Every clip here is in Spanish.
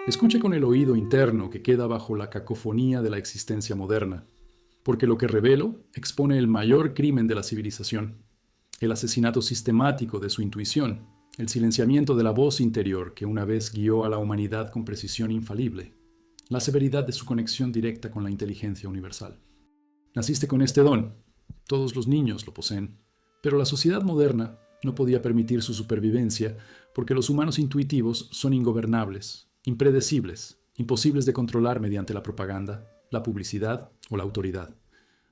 Escuche con el oído interno que queda bajo la cacofonía de la existencia moderna, porque lo que revelo expone el mayor crimen de la civilización, el asesinato sistemático de su intuición, el silenciamiento de la voz interior que una vez guió a la humanidad con precisión infalible, la severidad de su conexión directa con la inteligencia universal. Naciste con este don, todos los niños lo poseen, pero la sociedad moderna no podía permitir su supervivencia porque los humanos intuitivos son ingobernables, impredecibles, imposibles de controlar mediante la propaganda, la publicidad o la autoridad.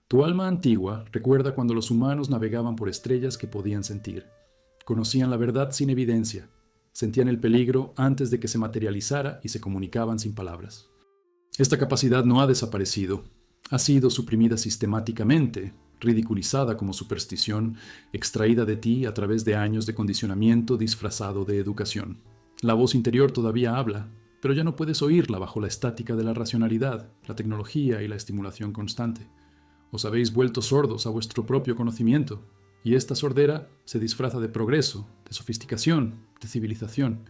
Tu alma antigua recuerda cuando los humanos navegaban por estrellas que podían sentir. Conocían la verdad sin evidencia, sentían el peligro antes de que se materializara y se comunicaban sin palabras. Esta capacidad no ha desaparecido, ha sido suprimida sistemáticamente, ridiculizada como superstición, extraída de ti a través de años de condicionamiento disfrazado de educación. La voz interior todavía habla, pero ya no puedes oírla bajo la estática de la racionalidad, la tecnología y la estimulación constante. Os habéis vuelto sordos a vuestro propio conocimiento, y esta sordera se disfraza de progreso, de sofisticación, de civilización.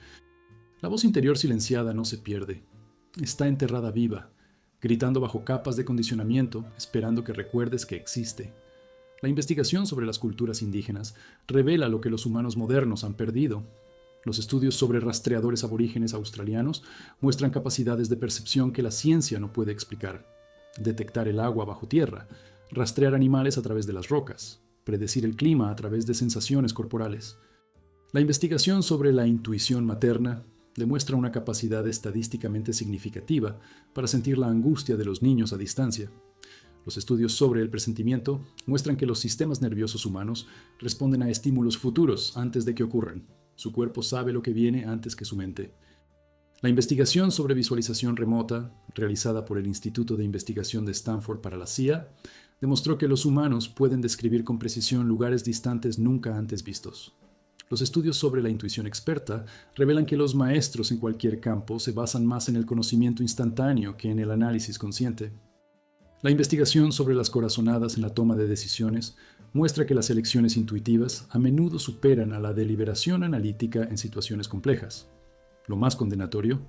La voz interior silenciada no se pierde, está enterrada viva, gritando bajo capas de condicionamiento, esperando que recuerdes que existe. La investigación sobre las culturas indígenas revela lo que los humanos modernos han perdido. Los estudios sobre rastreadores aborígenes australianos muestran capacidades de percepción que la ciencia no puede explicar. Detectar el agua bajo tierra, rastrear animales a través de las rocas, predecir el clima a través de sensaciones corporales. La investigación sobre la intuición materna demuestra una capacidad estadísticamente significativa para sentir la angustia de los niños a distancia. Los estudios sobre el presentimiento muestran que los sistemas nerviosos humanos responden a estímulos futuros antes de que ocurran. Su cuerpo sabe lo que viene antes que su mente. La investigación sobre visualización remota, realizada por el Instituto de Investigación de Stanford para la CIA, demostró que los humanos pueden describir con precisión lugares distantes nunca antes vistos. Los estudios sobre la intuición experta revelan que los maestros en cualquier campo se basan más en el conocimiento instantáneo que en el análisis consciente. La investigación sobre las corazonadas en la toma de decisiones muestra que las elecciones intuitivas a menudo superan a la deliberación analítica en situaciones complejas. Lo más condenatorio,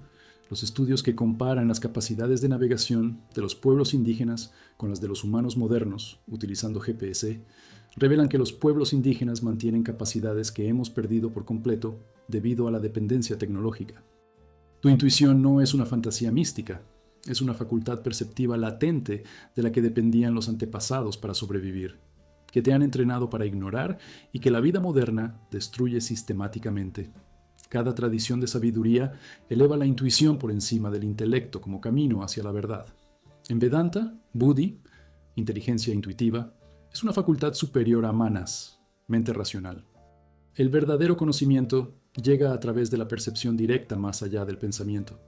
los estudios que comparan las capacidades de navegación de los pueblos indígenas con las de los humanos modernos, utilizando GPS, revelan que los pueblos indígenas mantienen capacidades que hemos perdido por completo debido a la dependencia tecnológica. Tu intuición no es una fantasía mística, es una facultad perceptiva latente de la que dependían los antepasados para sobrevivir, que te han entrenado para ignorar y que la vida moderna destruye sistemáticamente. Cada tradición de sabiduría eleva la intuición por encima del intelecto como camino hacia la verdad. En Vedanta, Buddhi, inteligencia intuitiva, es una facultad superior a manas, mente racional. El verdadero conocimiento llega a través de la percepción directa más allá del pensamiento.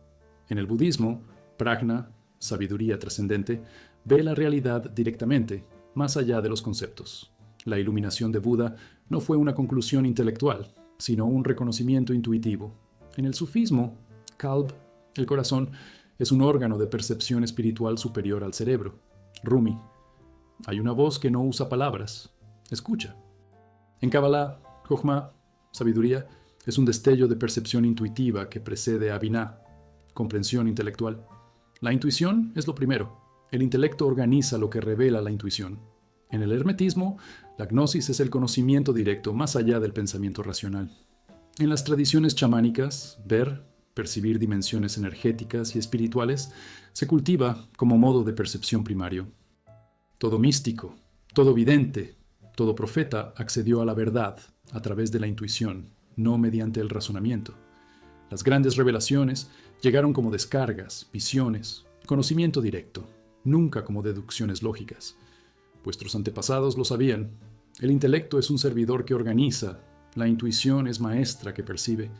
En el budismo, prajna, sabiduría trascendente, ve la realidad directamente, más allá de los conceptos. La iluminación de Buda no fue una conclusión intelectual, sino un reconocimiento intuitivo. En el sufismo, Kalb, el corazón, es un órgano de percepción espiritual superior al cerebro. Rumi, hay una voz que no usa palabras, escucha. En Kabbalah, Jochma, sabiduría, es un destello de percepción intuitiva que precede a Binah, comprensión intelectual. La intuición es lo primero. El intelecto organiza lo que revela la intuición. En el hermetismo, la gnosis es el conocimiento directo más allá del pensamiento racional. En las tradiciones chamánicas, ver, percibir dimensiones energéticas y espirituales se cultiva como modo de percepción primario. Todo místico, todo vidente, todo profeta accedió a la verdad a través de la intuición, no mediante el razonamiento. Las grandes revelaciones llegaron como descargas, visiones, conocimiento directo, nunca como deducciones lógicas. Vuestros antepasados lo sabían. El intelecto es un servidor que organiza, la intuición es maestra que percibe.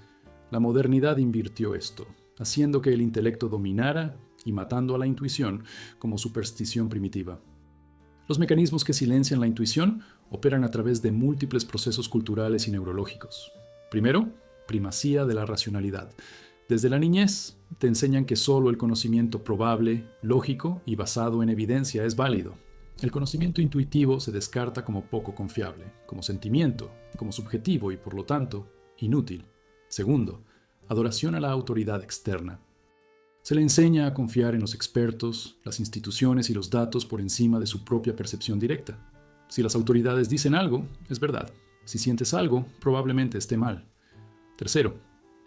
La modernidad invirtió esto, haciendo que el intelecto dominara y matando a la intuición como superstición primitiva. Los mecanismos que silencian la intuición operan a través de múltiples procesos culturales y neurológicos. Primero, primacía de la racionalidad. Desde la niñez te enseñan que solo el conocimiento probable, lógico y basado en evidencia es válido. El conocimiento intuitivo se descarta como poco confiable, como sentimiento, como subjetivo y por lo tanto inútil. Segundo, adoración a la autoridad externa. Se le enseña a confiar en los expertos, las instituciones y los datos por encima de su propia percepción directa. Si las autoridades dicen algo, es verdad. Si sientes algo, probablemente esté mal. Tercero,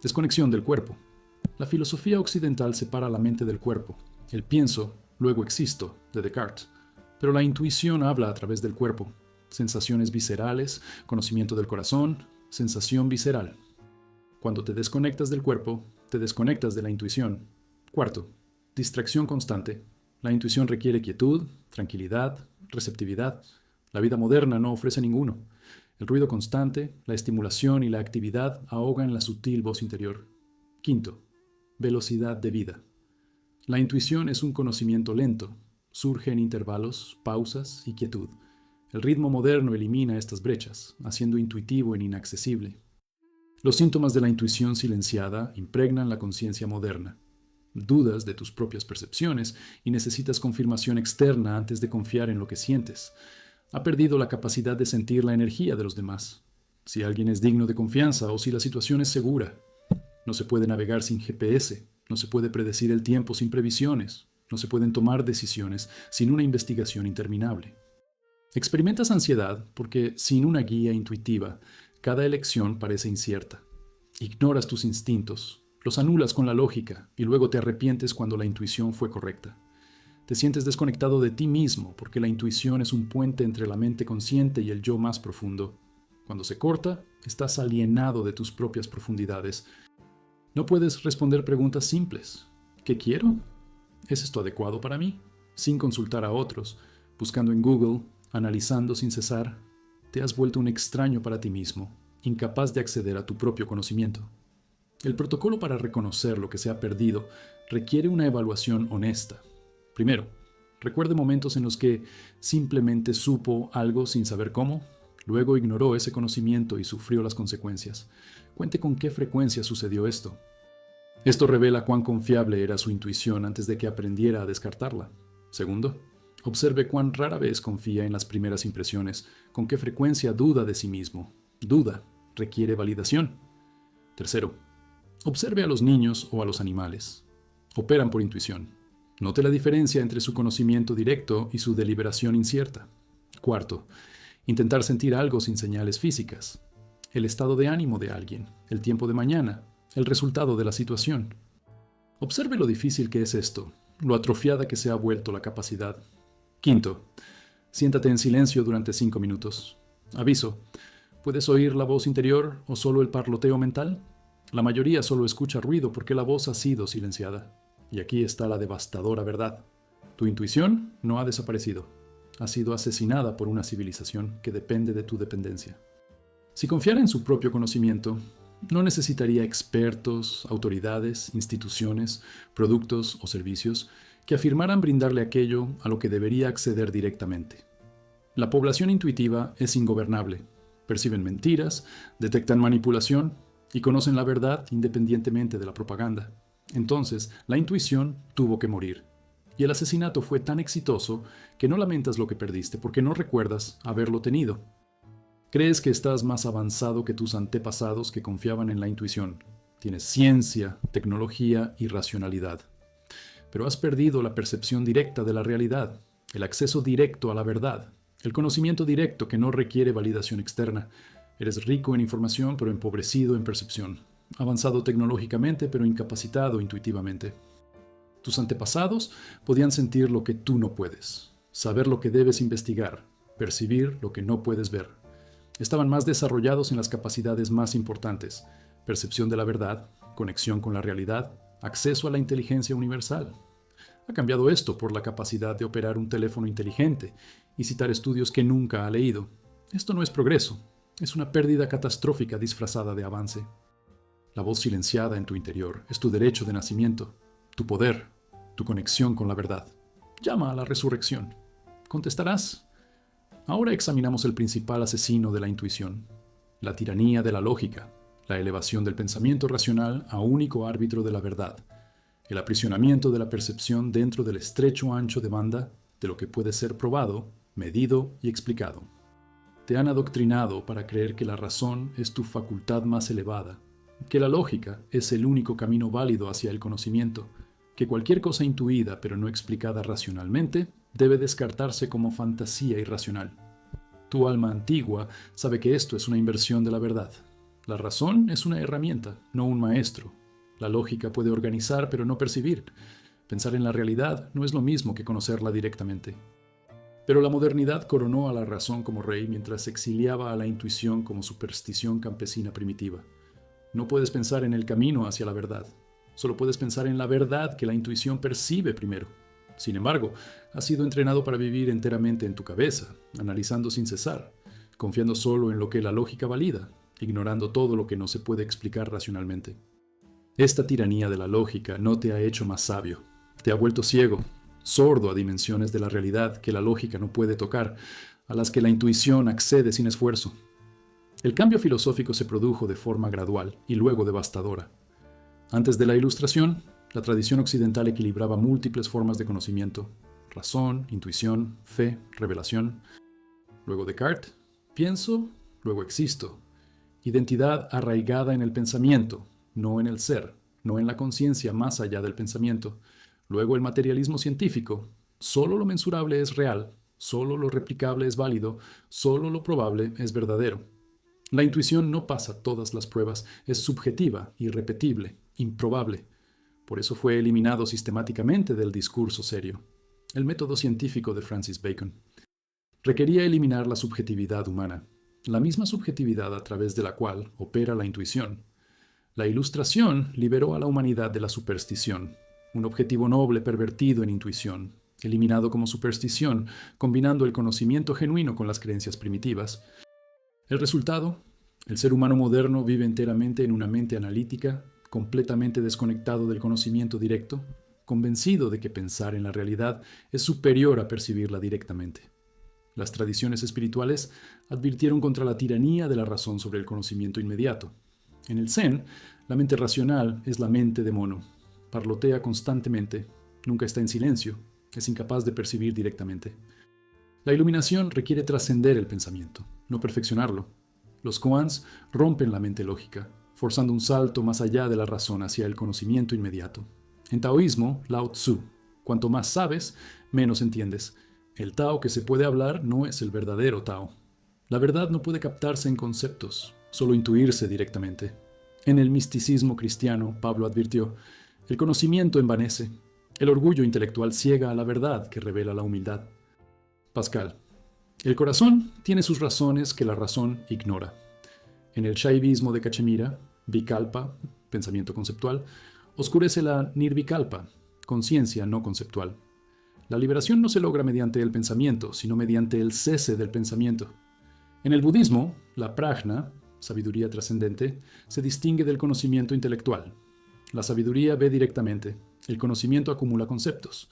desconexión del cuerpo. La filosofía occidental separa la mente del cuerpo. El pienso, luego existo, de Descartes. Pero la intuición habla a través del cuerpo. Sensaciones viscerales, conocimiento del corazón, sensación visceral. Cuando te desconectas del cuerpo, te desconectas de la intuición. Cuarto, distracción constante. La intuición requiere quietud, tranquilidad, receptividad. La vida moderna no ofrece ninguno. El ruido constante, la estimulación y la actividad ahogan la sutil voz interior. Quinto, velocidad de vida. La intuición es un conocimiento lento. Surge en intervalos, pausas y quietud. El ritmo moderno elimina estas brechas, haciendo intuitivo en inaccesible. Los síntomas de la intuición silenciada impregnan la conciencia moderna. Dudas de tus propias percepciones y necesitas confirmación externa antes de confiar en lo que sientes. Ha perdido la capacidad de sentir la energía de los demás. Si alguien es digno de confianza o si la situación es segura. No se puede navegar sin GPS, no se puede predecir el tiempo sin previsiones, no se pueden tomar decisiones sin una investigación interminable. Experimentas ansiedad porque, sin una guía intuitiva, cada elección parece incierta. Ignoras tus instintos, los anulas con la lógica y luego te arrepientes cuando la intuición fue correcta. Te sientes desconectado de ti mismo porque la intuición es un puente entre la mente consciente y el yo más profundo. Cuando se corta, estás alienado de tus propias profundidades. No puedes responder preguntas simples. ¿Qué quiero? ¿Es esto adecuado para mí? Sin consultar a otros, buscando en Google, analizando sin cesar, te has vuelto un extraño para ti mismo, incapaz de acceder a tu propio conocimiento. El protocolo para reconocer lo que se ha perdido requiere una evaluación honesta. Primero, recuerde momentos en los que simplemente supo algo sin saber cómo, luego ignoró ese conocimiento y sufrió las consecuencias. Cuente con qué frecuencia sucedió esto. Esto revela cuán confiable era su intuición antes de que aprendiera a descartarla. Segundo, observe cuán rara vez confía en las primeras impresiones, con qué frecuencia duda de sí mismo. Duda requiere validación. Tercero, observe a los niños o a los animales. Operan por intuición. Note la diferencia entre su conocimiento directo y su deliberación incierta. Cuarto, intentar sentir algo sin señales físicas. El estado de ánimo de alguien, el tiempo de mañana, el resultado de la situación. Observe lo difícil que es esto, lo atrofiada que se ha vuelto la capacidad. Quinto, siéntate en silencio durante 5 minutos. Aviso, ¿puedes oír la voz interior o solo el parloteo mental? La mayoría solo escucha ruido porque la voz ha sido silenciada. Y aquí está la devastadora verdad. Tu intuición no ha desaparecido. Ha sido asesinada por una civilización que depende de tu dependencia. Si confiara en su propio conocimiento, no necesitaría expertos, autoridades, instituciones, productos o servicios que afirmaran brindarle aquello a lo que debería acceder directamente. La población intuitiva es ingobernable. Perciben mentiras, detectan manipulación y conocen la verdad independientemente de la propaganda. Entonces, la intuición tuvo que morir. Y el asesinato fue tan exitoso que no lamentas lo que perdiste porque no recuerdas haberlo tenido. Crees que estás más avanzado que tus antepasados que confiaban en la intuición. Tienes ciencia, tecnología y racionalidad. Pero has perdido la percepción directa de la realidad, el acceso directo a la verdad, el conocimiento directo que no requiere validación externa. Eres rico en información pero empobrecido en percepción. Avanzado tecnológicamente pero incapacitado intuitivamente. Tus antepasados podían sentir lo que tú no puedes, saber lo que debes investigar, percibir lo que no puedes ver. Estaban más desarrollados en las capacidades más importantes: percepción de la verdad, conexión con la realidad, acceso a la inteligencia universal. Ha cambiado esto por la capacidad de operar un teléfono inteligente y citar estudios que nunca ha leído. Esto no es progreso, es una pérdida catastrófica disfrazada de avance. La voz silenciada en tu interior es tu derecho de nacimiento, tu poder, tu conexión con la verdad. Llama a la resurrección. Contestarás. Ahora examinamos el principal asesino de la intuición, la tiranía de la lógica, la elevación del pensamiento racional a único árbitro de la verdad, el aprisionamiento de la percepción dentro del estrecho ancho de banda de lo que puede ser probado, medido y explicado. Te han adoctrinado para creer que la razón es tu facultad más elevada, que la lógica es el único camino válido hacia el conocimiento, que cualquier cosa intuida pero no explicada racionalmente debe descartarse como fantasía irracional. Tu alma antigua sabe que esto es una inversión de la verdad. La razón es una herramienta, no un maestro. La lógica puede organizar pero no percibir. Pensar en la realidad no es lo mismo que conocerla directamente. Pero la modernidad coronó a la razón como rey mientras exiliaba a la intuición como superstición campesina primitiva. No puedes pensar en el camino hacia la verdad. Solo puedes pensar en la verdad que la intuición percibe primero. Sin embargo, has sido entrenado para vivir enteramente en tu cabeza, analizando sin cesar, confiando solo en lo que la lógica valida, ignorando todo lo que no se puede explicar racionalmente. Esta tiranía de la lógica no te ha hecho más sabio. Te ha vuelto ciego, sordo a dimensiones de la realidad que la lógica no puede tocar, a las que la intuición accede sin esfuerzo. El cambio filosófico se produjo de forma gradual y luego devastadora. Antes de la Ilustración, la tradición occidental equilibraba múltiples formas de conocimiento: razón, intuición, fe, revelación. Luego Descartes, pienso, luego existo. Identidad arraigada en el pensamiento, no en el ser, no en la conciencia más allá del pensamiento. Luego el materialismo científico, solo lo mensurable es real, solo lo replicable es válido, solo lo probable es verdadero. La intuición no pasa todas las pruebas, es subjetiva, irrepetible, improbable. Por eso fue eliminado sistemáticamente del discurso serio. El método científico de Francis Bacon requería eliminar la subjetividad humana, la misma subjetividad a través de la cual opera la intuición. La Ilustración liberó a la humanidad de la superstición, un objetivo noble pervertido en intuición, eliminado como superstición, combinando el conocimiento genuino con las creencias primitivas. El resultado: el ser humano moderno vive enteramente en una mente analítica, completamente desconectado del conocimiento directo, convencido de que pensar en la realidad es superior a percibirla directamente. Las tradiciones espirituales advirtieron contra la tiranía de la razón sobre el conocimiento inmediato. En el Zen, la mente racional es la mente de mono. Parlotea constantemente, nunca está en silencio, es incapaz de percibir directamente. La iluminación requiere trascender el pensamiento, no perfeccionarlo. Los koans rompen la mente lógica, forzando un salto más allá de la razón hacia el conocimiento inmediato. En taoísmo, Lao Tzu, cuanto más sabes, menos entiendes. El Tao que se puede hablar no es el verdadero Tao. La verdad no puede captarse en conceptos, solo intuirse directamente. En el misticismo cristiano, Pablo advirtió: el conocimiento envanece, el orgullo intelectual ciega a la verdad que revela la humildad. Pascal: el corazón tiene sus razones que la razón ignora. En el shaivismo de Cachemira, Vikalpa, pensamiento conceptual, oscurece la Nirvikalpa, conciencia no conceptual. La liberación no se logra mediante el pensamiento, sino mediante el cese del pensamiento. En el budismo, la prajna, sabiduría trascendente, se distingue del conocimiento intelectual. La sabiduría ve directamente, el conocimiento acumula conceptos.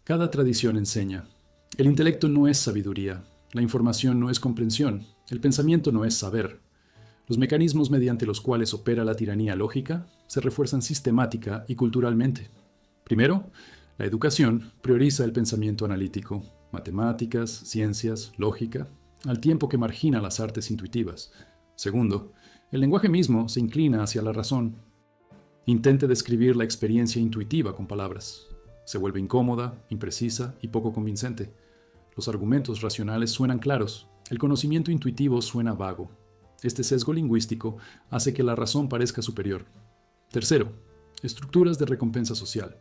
Cada tradición enseña: el intelecto no es sabiduría, la información no es comprensión, el pensamiento no es saber. Los mecanismos mediante los cuales opera la tiranía lógica se refuerzan sistemática y culturalmente. Primero, la educación prioriza el pensamiento analítico, matemáticas, ciencias, lógica, al tiempo que margina las artes intuitivas. Segundo, el lenguaje mismo se inclina hacia la razón. Intente describir la experiencia intuitiva con palabras. Se vuelve incómoda, imprecisa y poco convincente. Los argumentos racionales suenan claros, el conocimiento intuitivo suena vago. Este sesgo lingüístico hace que la razón parezca superior. Tercero, estructuras de recompensa social.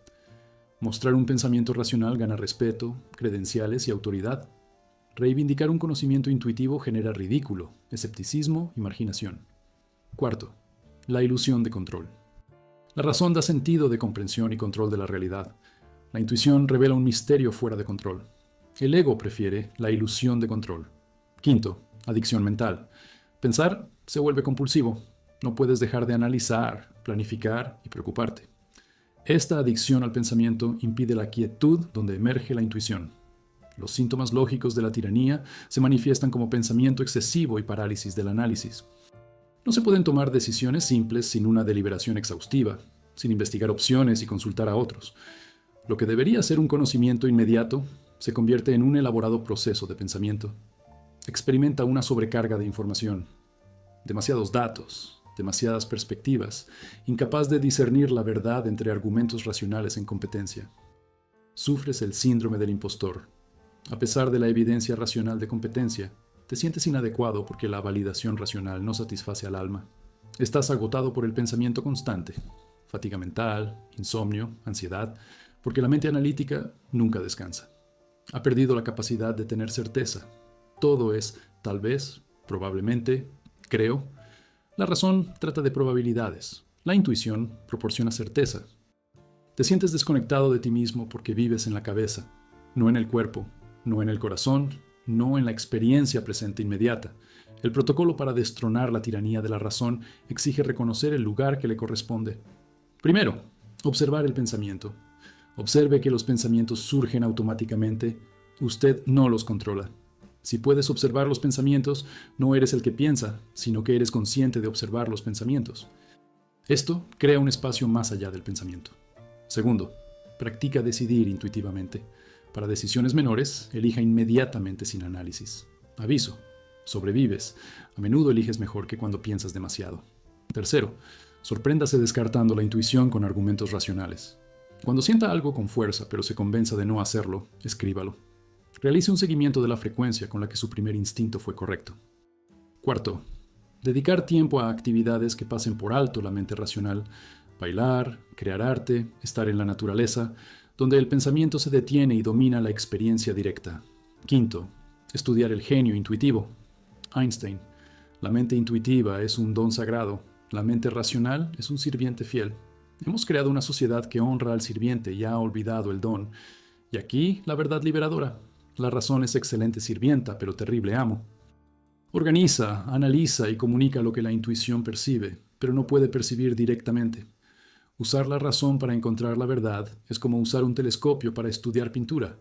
Mostrar un pensamiento racional gana respeto, credenciales y autoridad. Reivindicar un conocimiento intuitivo genera ridículo, escepticismo y marginación. Cuarto, la ilusión de control. La razón da sentido de comprensión y control de la realidad. La intuición revela un misterio fuera de control. El ego prefiere la ilusión de control. Quinto, adicción mental. Pensar se vuelve compulsivo. No puedes dejar de analizar, planificar y preocuparte. Esta adicción al pensamiento impide la quietud donde emerge la intuición. Los síntomas lógicos de la tiranía se manifiestan como pensamiento excesivo y parálisis del análisis. No se pueden tomar decisiones simples sin una deliberación exhaustiva, sin investigar opciones y consultar a otros. Lo que debería ser un conocimiento inmediato se convierte en un elaborado proceso de pensamiento. Experimenta una sobrecarga de información, demasiados datos, demasiadas perspectivas, incapaz de discernir la verdad entre argumentos racionales en competencia. Sufres el síndrome del impostor. A pesar de la evidencia racional de competencia, te sientes inadecuado porque la validación racional no satisface al alma. Estás agotado por el pensamiento constante, fatiga mental, insomnio, ansiedad, porque la mente analítica nunca descansa. Ha perdido la capacidad de tener certeza. Todo es tal vez, probablemente, creo. La razón trata de probabilidades. La intuición proporciona certeza. Te sientes desconectado de ti mismo porque vives en la cabeza, no en el cuerpo, no en el corazón, no en la experiencia presente inmediata. El protocolo para destronar la tiranía de la razón exige reconocer el lugar que le corresponde. Primero, observar el pensamiento. Observe que los pensamientos surgen automáticamente. Usted no los controla. Si puedes observar los pensamientos, no eres el que piensa, sino que eres consciente de observar los pensamientos. Esto crea un espacio más allá del pensamiento. Segundo, practica decidir intuitivamente. Para decisiones menores, elija inmediatamente sin análisis. Aviso, sobrevives. A menudo eliges mejor que cuando piensas demasiado. Tercero, sorpréndase descartando la intuición con argumentos racionales. Cuando sienta algo con fuerza, pero se convenza de no hacerlo, escríbalo. Realice un seguimiento de la frecuencia con la que su primer instinto fue correcto. Cuarto, dedicar tiempo a actividades que pasen por alto la mente racional. Bailar, crear arte, estar en la naturaleza, donde el pensamiento se detiene y domina la experiencia directa. Quinto, estudiar el genio intuitivo. Einstein, la mente intuitiva es un don sagrado, la mente racional es un sirviente fiel. Hemos creado una sociedad que honra al sirviente y ha olvidado el don. Y aquí la verdad liberadora. La razón es excelente sirvienta, pero terrible amo. Organiza, analiza y comunica lo que la intuición percibe, pero no puede percibir directamente. Usar la razón para encontrar la verdad es como usar un telescopio para estudiar pintura.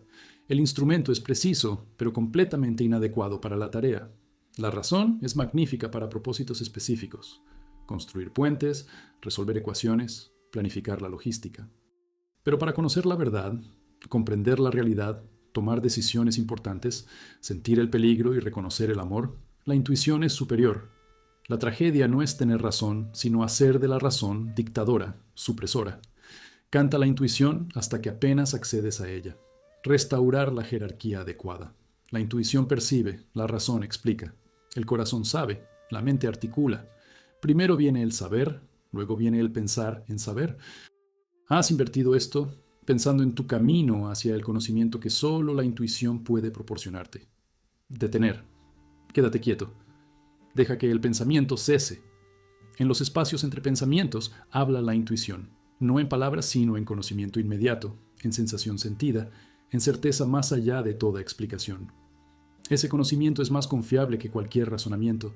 El instrumento es preciso, pero completamente inadecuado para la tarea. La razón es magnífica para propósitos específicos. Construir puentes, resolver ecuaciones, planificar la logística. Pero para conocer la verdad, comprender la realidad, tomar decisiones importantes, sentir el peligro y reconocer el amor, la intuición es superior. La tragedia no es tener razón, sino hacer de la razón dictadora, supresora. Canta la intuición hasta que apenas accedes a ella. Restaurar la jerarquía adecuada. La intuición percibe, la razón explica. El corazón sabe, la mente articula. Primero viene el saber, luego viene el pensar en saber. Has invertido esto pensando en tu camino hacia el conocimiento que solo la intuición puede proporcionarte. Detener. Quédate quieto. Deja que el pensamiento cese. En los espacios entre pensamientos habla la intuición, no en palabras sino en conocimiento inmediato, en sensación sentida, en certeza más allá de toda explicación. Ese conocimiento es más confiable que cualquier razonamiento.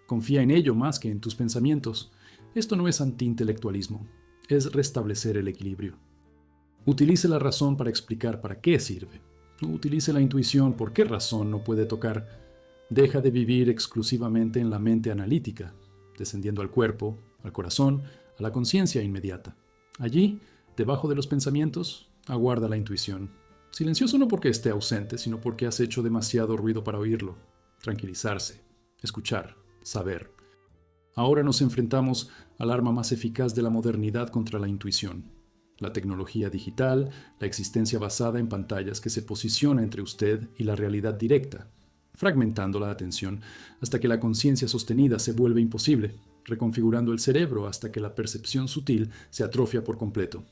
Confía en ello más que en tus pensamientos. Esto no es antiintelectualismo, es restablecer el equilibrio. Utilice la razón para explicar para qué sirve. Utilice la intuición por qué razón no puede tocar. Deja de vivir exclusivamente en la mente analítica, descendiendo al cuerpo, al corazón, a la conciencia inmediata. Allí, debajo de los pensamientos, aguarda la intuición. Silencioso no porque esté ausente, sino porque has hecho demasiado ruido para oírlo. Tranquilizarse, escuchar, saber. Ahora nos enfrentamos al arma más eficaz de la modernidad contra la intuición. La tecnología digital, la existencia basada en pantallas que se posiciona entre usted y la realidad directa, fragmentando la atención hasta que la conciencia sostenida se vuelve imposible, reconfigurando el cerebro hasta que la percepción sutil se atrofia por completo.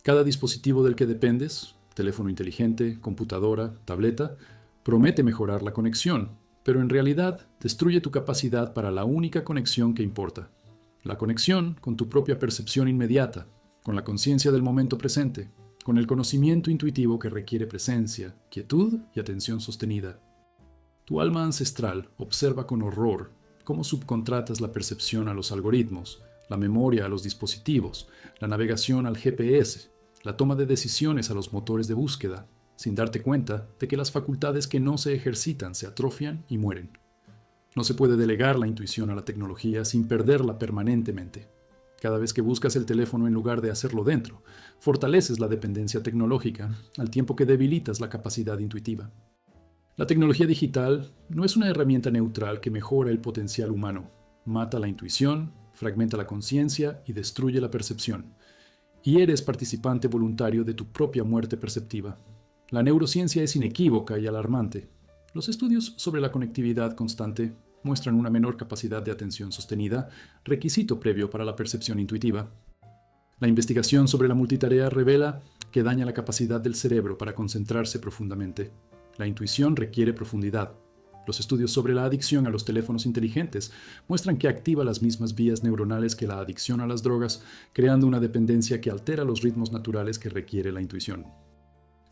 Cada dispositivo del que dependes, teléfono inteligente, computadora, tableta, promete mejorar la conexión, pero en realidad destruye tu capacidad para la única conexión que importa, la conexión con tu propia percepción inmediata, con la conciencia del momento presente, con el conocimiento intuitivo que requiere presencia, quietud y atención sostenida. Tu alma ancestral observa con horror cómo subcontratas la percepción a los algoritmos, la memoria a los dispositivos, la navegación al GPS, la toma de decisiones a los motores de búsqueda, sin darte cuenta de que las facultades que no se ejercitan se atrofian y mueren. No se puede delegar la intuición a la tecnología sin perderla permanentemente. Cada vez que buscas el teléfono en lugar de hacerlo dentro, fortaleces la dependencia tecnológica, al tiempo que debilitas la capacidad intuitiva. La tecnología digital no es una herramienta neutral que mejora el potencial humano, mata la intuición fragmenta la conciencia y destruye la percepción. Y eres participante voluntario de tu propia muerte perceptiva. La neurociencia es inequívoca y alarmante. Los estudios sobre la conectividad constante muestran una menor capacidad de atención sostenida, requisito previo para la percepción intuitiva. La investigación sobre la multitarea revela que daña la capacidad del cerebro para concentrarse profundamente. La intuición requiere profundidad. Los estudios sobre la adicción a los teléfonos inteligentes muestran que activa las mismas vías neuronales que la adicción a las drogas, creando una dependencia que altera los ritmos naturales que requiere la intuición.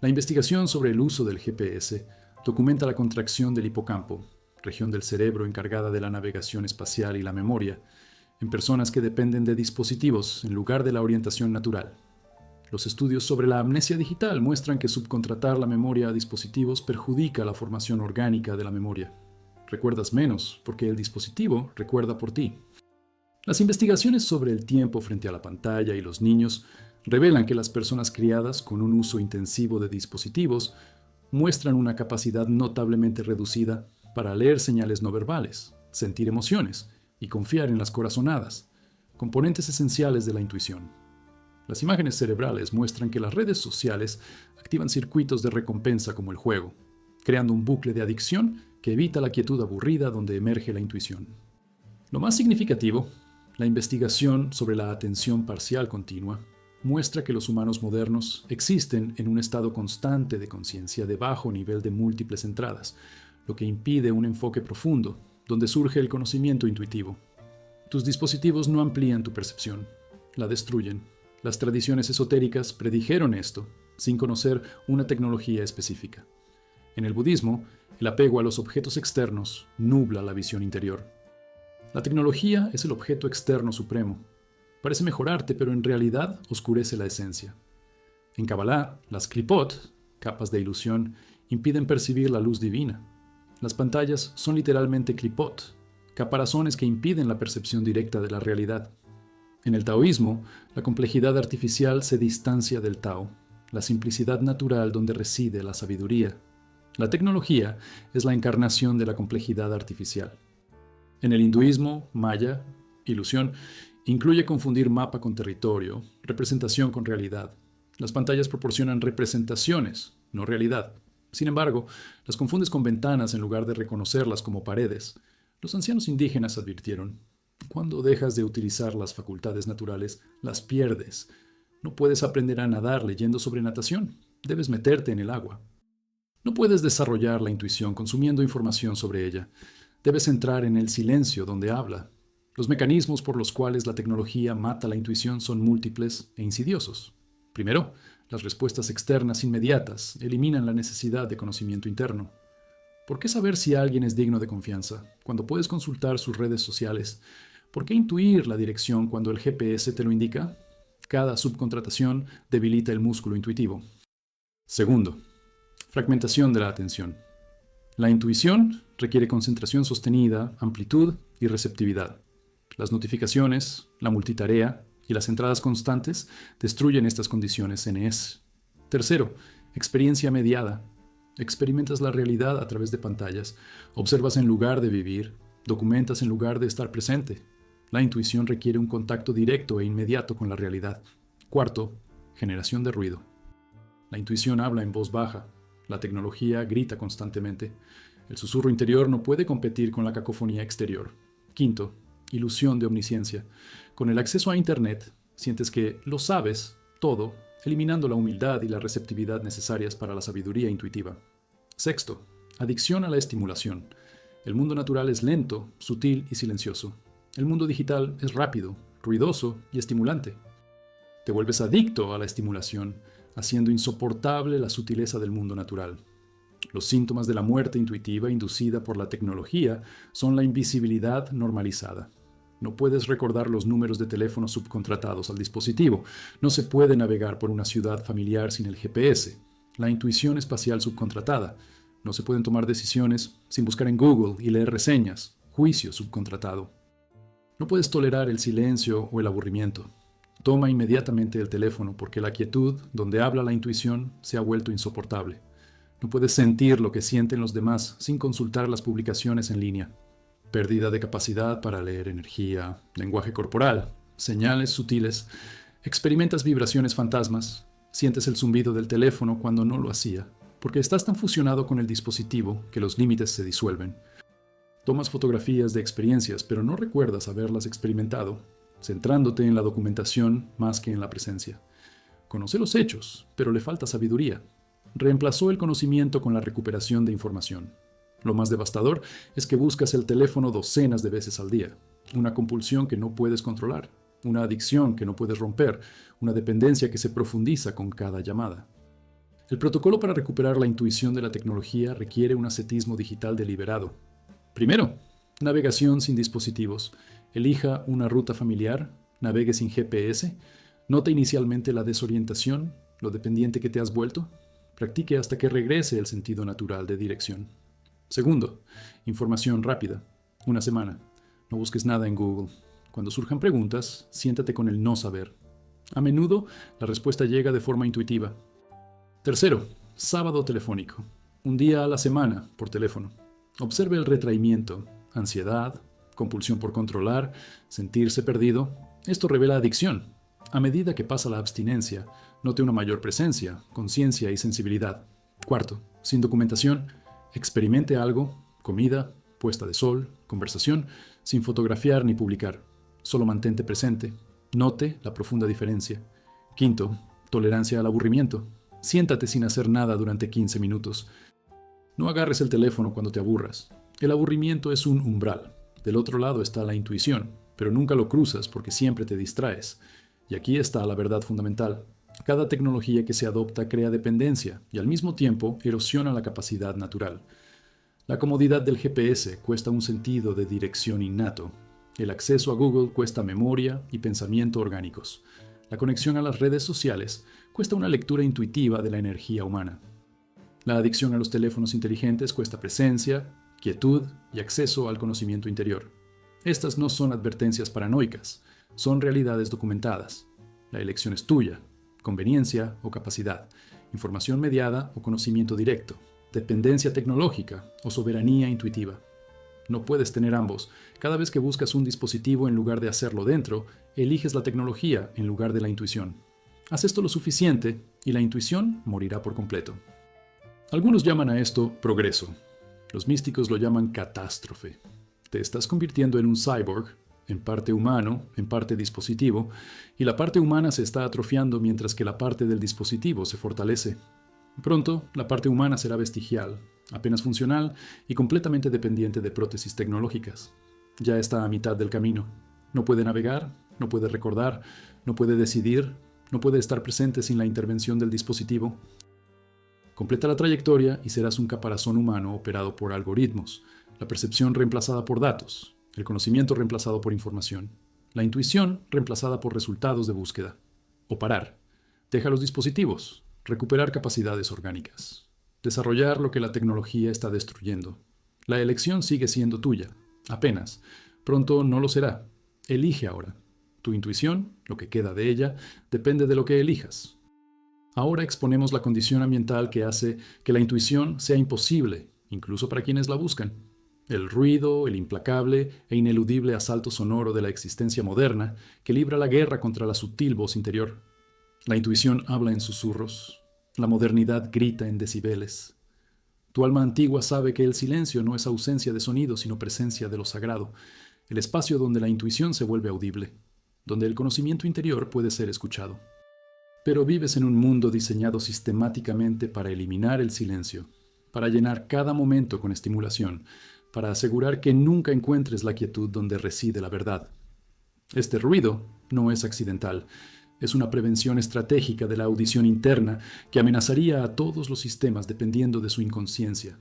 La investigación sobre el uso del GPS documenta la contracción del hipocampo, región del cerebro encargada de la navegación espacial y la memoria, en personas que dependen de dispositivos en lugar de la orientación natural. Los estudios sobre la amnesia digital muestran que subcontratar la memoria a dispositivos perjudica la formación orgánica de la memoria. Recuerdas menos porque el dispositivo recuerda por ti. Las investigaciones sobre el tiempo frente a la pantalla y los niños revelan que las personas criadas con un uso intensivo de dispositivos muestran una capacidad notablemente reducida para leer señales no verbales, sentir emociones y confiar en las corazonadas, componentes esenciales de la intuición. Las imágenes cerebrales muestran que las redes sociales activan circuitos de recompensa como el juego, creando un bucle de adicción que evita la quietud aburrida donde emerge la intuición. Lo más significativo, la investigación sobre la atención parcial continua muestra que los humanos modernos existen en un estado constante de conciencia de bajo nivel de múltiples entradas, lo que impide un enfoque profundo, donde surge el conocimiento intuitivo. Tus dispositivos no amplían tu percepción, la destruyen. Las tradiciones esotéricas predijeron esto, sin conocer una tecnología específica. En el budismo, el apego a los objetos externos nubla la visión interior. La tecnología es el objeto externo supremo. Parece mejorarte, pero en realidad oscurece la esencia. En Kabbalah, las klipot, capas de ilusión, impiden percibir la luz divina. Las pantallas son literalmente klipot, caparazones que impiden la percepción directa de la realidad. En el taoísmo, la complejidad artificial se distancia del Tao, la simplicidad natural donde reside la sabiduría. La tecnología es la encarnación de la complejidad artificial. En el hinduismo, Maya, ilusión, incluye confundir mapa con territorio, representación con realidad. Las pantallas proporcionan representaciones, no realidad. Sin embargo, las confundes con ventanas en lugar de reconocerlas como paredes. Los ancianos indígenas advirtieron: cuando dejas de utilizar las facultades naturales, las pierdes. No puedes aprender a nadar leyendo sobre natación. Debes meterte en el agua. No puedes desarrollar la intuición consumiendo información sobre ella. Debes entrar en el silencio donde habla. Los mecanismos por los cuales la tecnología mata la intuición son múltiples e insidiosos. Primero, las respuestas externas inmediatas eliminan la necesidad de conocimiento interno. ¿Por qué saber si alguien es digno de confianza cuando puedes consultar sus redes sociales? ¿Por qué intuir la dirección cuando el GPS te lo indica? Cada subcontratación debilita el músculo intuitivo. Segundo, fragmentación de la atención. La intuición requiere concentración sostenida, amplitud y receptividad. Las notificaciones, la multitarea y las entradas constantes destruyen estas condiciones NS. Tercero, experiencia mediada. Experimentas la realidad a través de pantallas, observas en lugar de vivir, documentas en lugar de estar presente. La intuición requiere un contacto directo e inmediato con la realidad. Cuarto, generación de ruido. La intuición habla en voz baja. La tecnología grita constantemente. El susurro interior no puede competir con la cacofonía exterior. Quinto, ilusión de omnisciencia. Con el acceso a Internet, sientes que lo sabes todo, eliminando la humildad y la receptividad necesarias para la sabiduría intuitiva. Sexto, adicción a la estimulación. El mundo natural es lento, sutil y silencioso. El mundo digital es rápido, ruidoso y estimulante. Te vuelves adicto a la estimulación, haciendo insoportable la sutileza del mundo natural. Los síntomas de la muerte intuitiva inducida por la tecnología son la invisibilidad normalizada. No puedes recordar los números de teléfono subcontratados al dispositivo. No se puede navegar por una ciudad familiar sin el GPS. La intuición espacial subcontratada. No se pueden tomar decisiones sin buscar en Google y leer reseñas. Juicio subcontratado. No puedes tolerar el silencio o el aburrimiento. Toma inmediatamente el teléfono porque la quietud, donde habla la intuición, se ha vuelto insoportable. No puedes sentir lo que sienten los demás sin consultar las publicaciones en línea. Pérdida de capacidad para leer energía, lenguaje corporal, señales sutiles, experimentas vibraciones fantasmas, sientes el zumbido del teléfono cuando no lo hacía, porque estás tan fusionado con el dispositivo que los límites se disuelven. Tomas fotografías de experiencias, pero no recuerdas haberlas experimentado, centrándote en la documentación más que en la presencia. Conoce los hechos, pero le falta sabiduría. Reemplazó el conocimiento con la recuperación de información. Lo más devastador es que buscas el teléfono docenas de veces al día, una compulsión que no puedes controlar, una adicción que no puedes romper, una dependencia que se profundiza con cada llamada. El protocolo para recuperar la intuición de la tecnología requiere un ascetismo digital deliberado. Primero, navegación sin dispositivos. Elija una ruta familiar, navegue sin GPS, note inicialmente la desorientación, lo dependiente que te has vuelto. Practique hasta que regrese el sentido natural de dirección. Segundo, información rápida. Una semana. No busques nada en Google. Cuando surjan preguntas, siéntate con el no saber. A menudo, la respuesta llega de forma intuitiva. Tercero, sábado telefónico. Un día a la semana, por teléfono. Observe el retraimiento, ansiedad, compulsión por controlar, sentirse perdido. Esto revela adicción. A medida que pasa la abstinencia, note una mayor presencia, conciencia y sensibilidad. Cuarto, sin documentación, experimente algo, comida, puesta de sol, conversación, sin fotografiar ni publicar. Solo mantente presente. Note la profunda diferencia. Quinto, tolerancia al aburrimiento. Siéntate sin hacer nada durante 15 minutos. No agarres el teléfono cuando te aburras. El aburrimiento es un umbral. Del otro lado está la intuición, pero nunca lo cruzas porque siempre te distraes. Y aquí está la verdad fundamental. Cada tecnología que se adopta crea dependencia y al mismo tiempo erosiona la capacidad natural. La comodidad del GPS cuesta un sentido de dirección innato. El acceso a Google cuesta memoria y pensamiento orgánicos. La conexión a las redes sociales cuesta una lectura intuitiva de la energía humana. La adicción a los teléfonos inteligentes cuesta presencia, quietud y acceso al conocimiento interior. Estas no son advertencias paranoicas, son realidades documentadas. La elección es tuya, conveniencia o capacidad, información mediada o conocimiento directo, dependencia tecnológica o soberanía intuitiva. No puedes tener ambos. Cada vez que buscas un dispositivo en lugar de hacerlo dentro, eliges la tecnología en lugar de la intuición. Haz esto lo suficiente y la intuición morirá por completo. Algunos llaman a esto progreso. Los místicos lo llaman catástrofe. Te estás convirtiendo en un cyborg, en parte humano, en parte dispositivo, y la parte humana se está atrofiando mientras que la parte del dispositivo se fortalece. Pronto, la parte humana será vestigial, apenas funcional y completamente dependiente de prótesis tecnológicas. Ya está a mitad del camino. No puede navegar, no puede recordar, no puede decidir, no puede estar presente sin la intervención del dispositivo. Completa la trayectoria y serás un caparazón humano operado por algoritmos, la percepción reemplazada por datos, el conocimiento reemplazado por información, la intuición reemplazada por resultados de búsqueda. O parar. Deja los dispositivos. Recuperar capacidades orgánicas. Desarrollar lo que la tecnología está destruyendo. La elección sigue siendo tuya. Apenas. Pronto no lo será. Elige ahora. Tu intuición, lo que queda de ella, depende de lo que elijas. Ahora exponemos la condición ambiental que hace que la intuición sea imposible, incluso para quienes la buscan. El ruido, el implacable e ineludible asalto sonoro de la existencia moderna que libra la guerra contra la sutil voz interior. La intuición habla en susurros. La modernidad grita en decibeles. Tu alma antigua sabe que el silencio no es ausencia de sonido, sino presencia de lo sagrado, el espacio donde la intuición se vuelve audible, donde el conocimiento interior puede ser escuchado. Pero vives en un mundo diseñado sistemáticamente para eliminar el silencio, para llenar cada momento con estimulación, para asegurar que nunca encuentres la quietud donde reside la verdad. Este ruido no es accidental. Es una prevención estratégica de la audición interna que amenazaría a todos los sistemas dependiendo de su inconsciencia.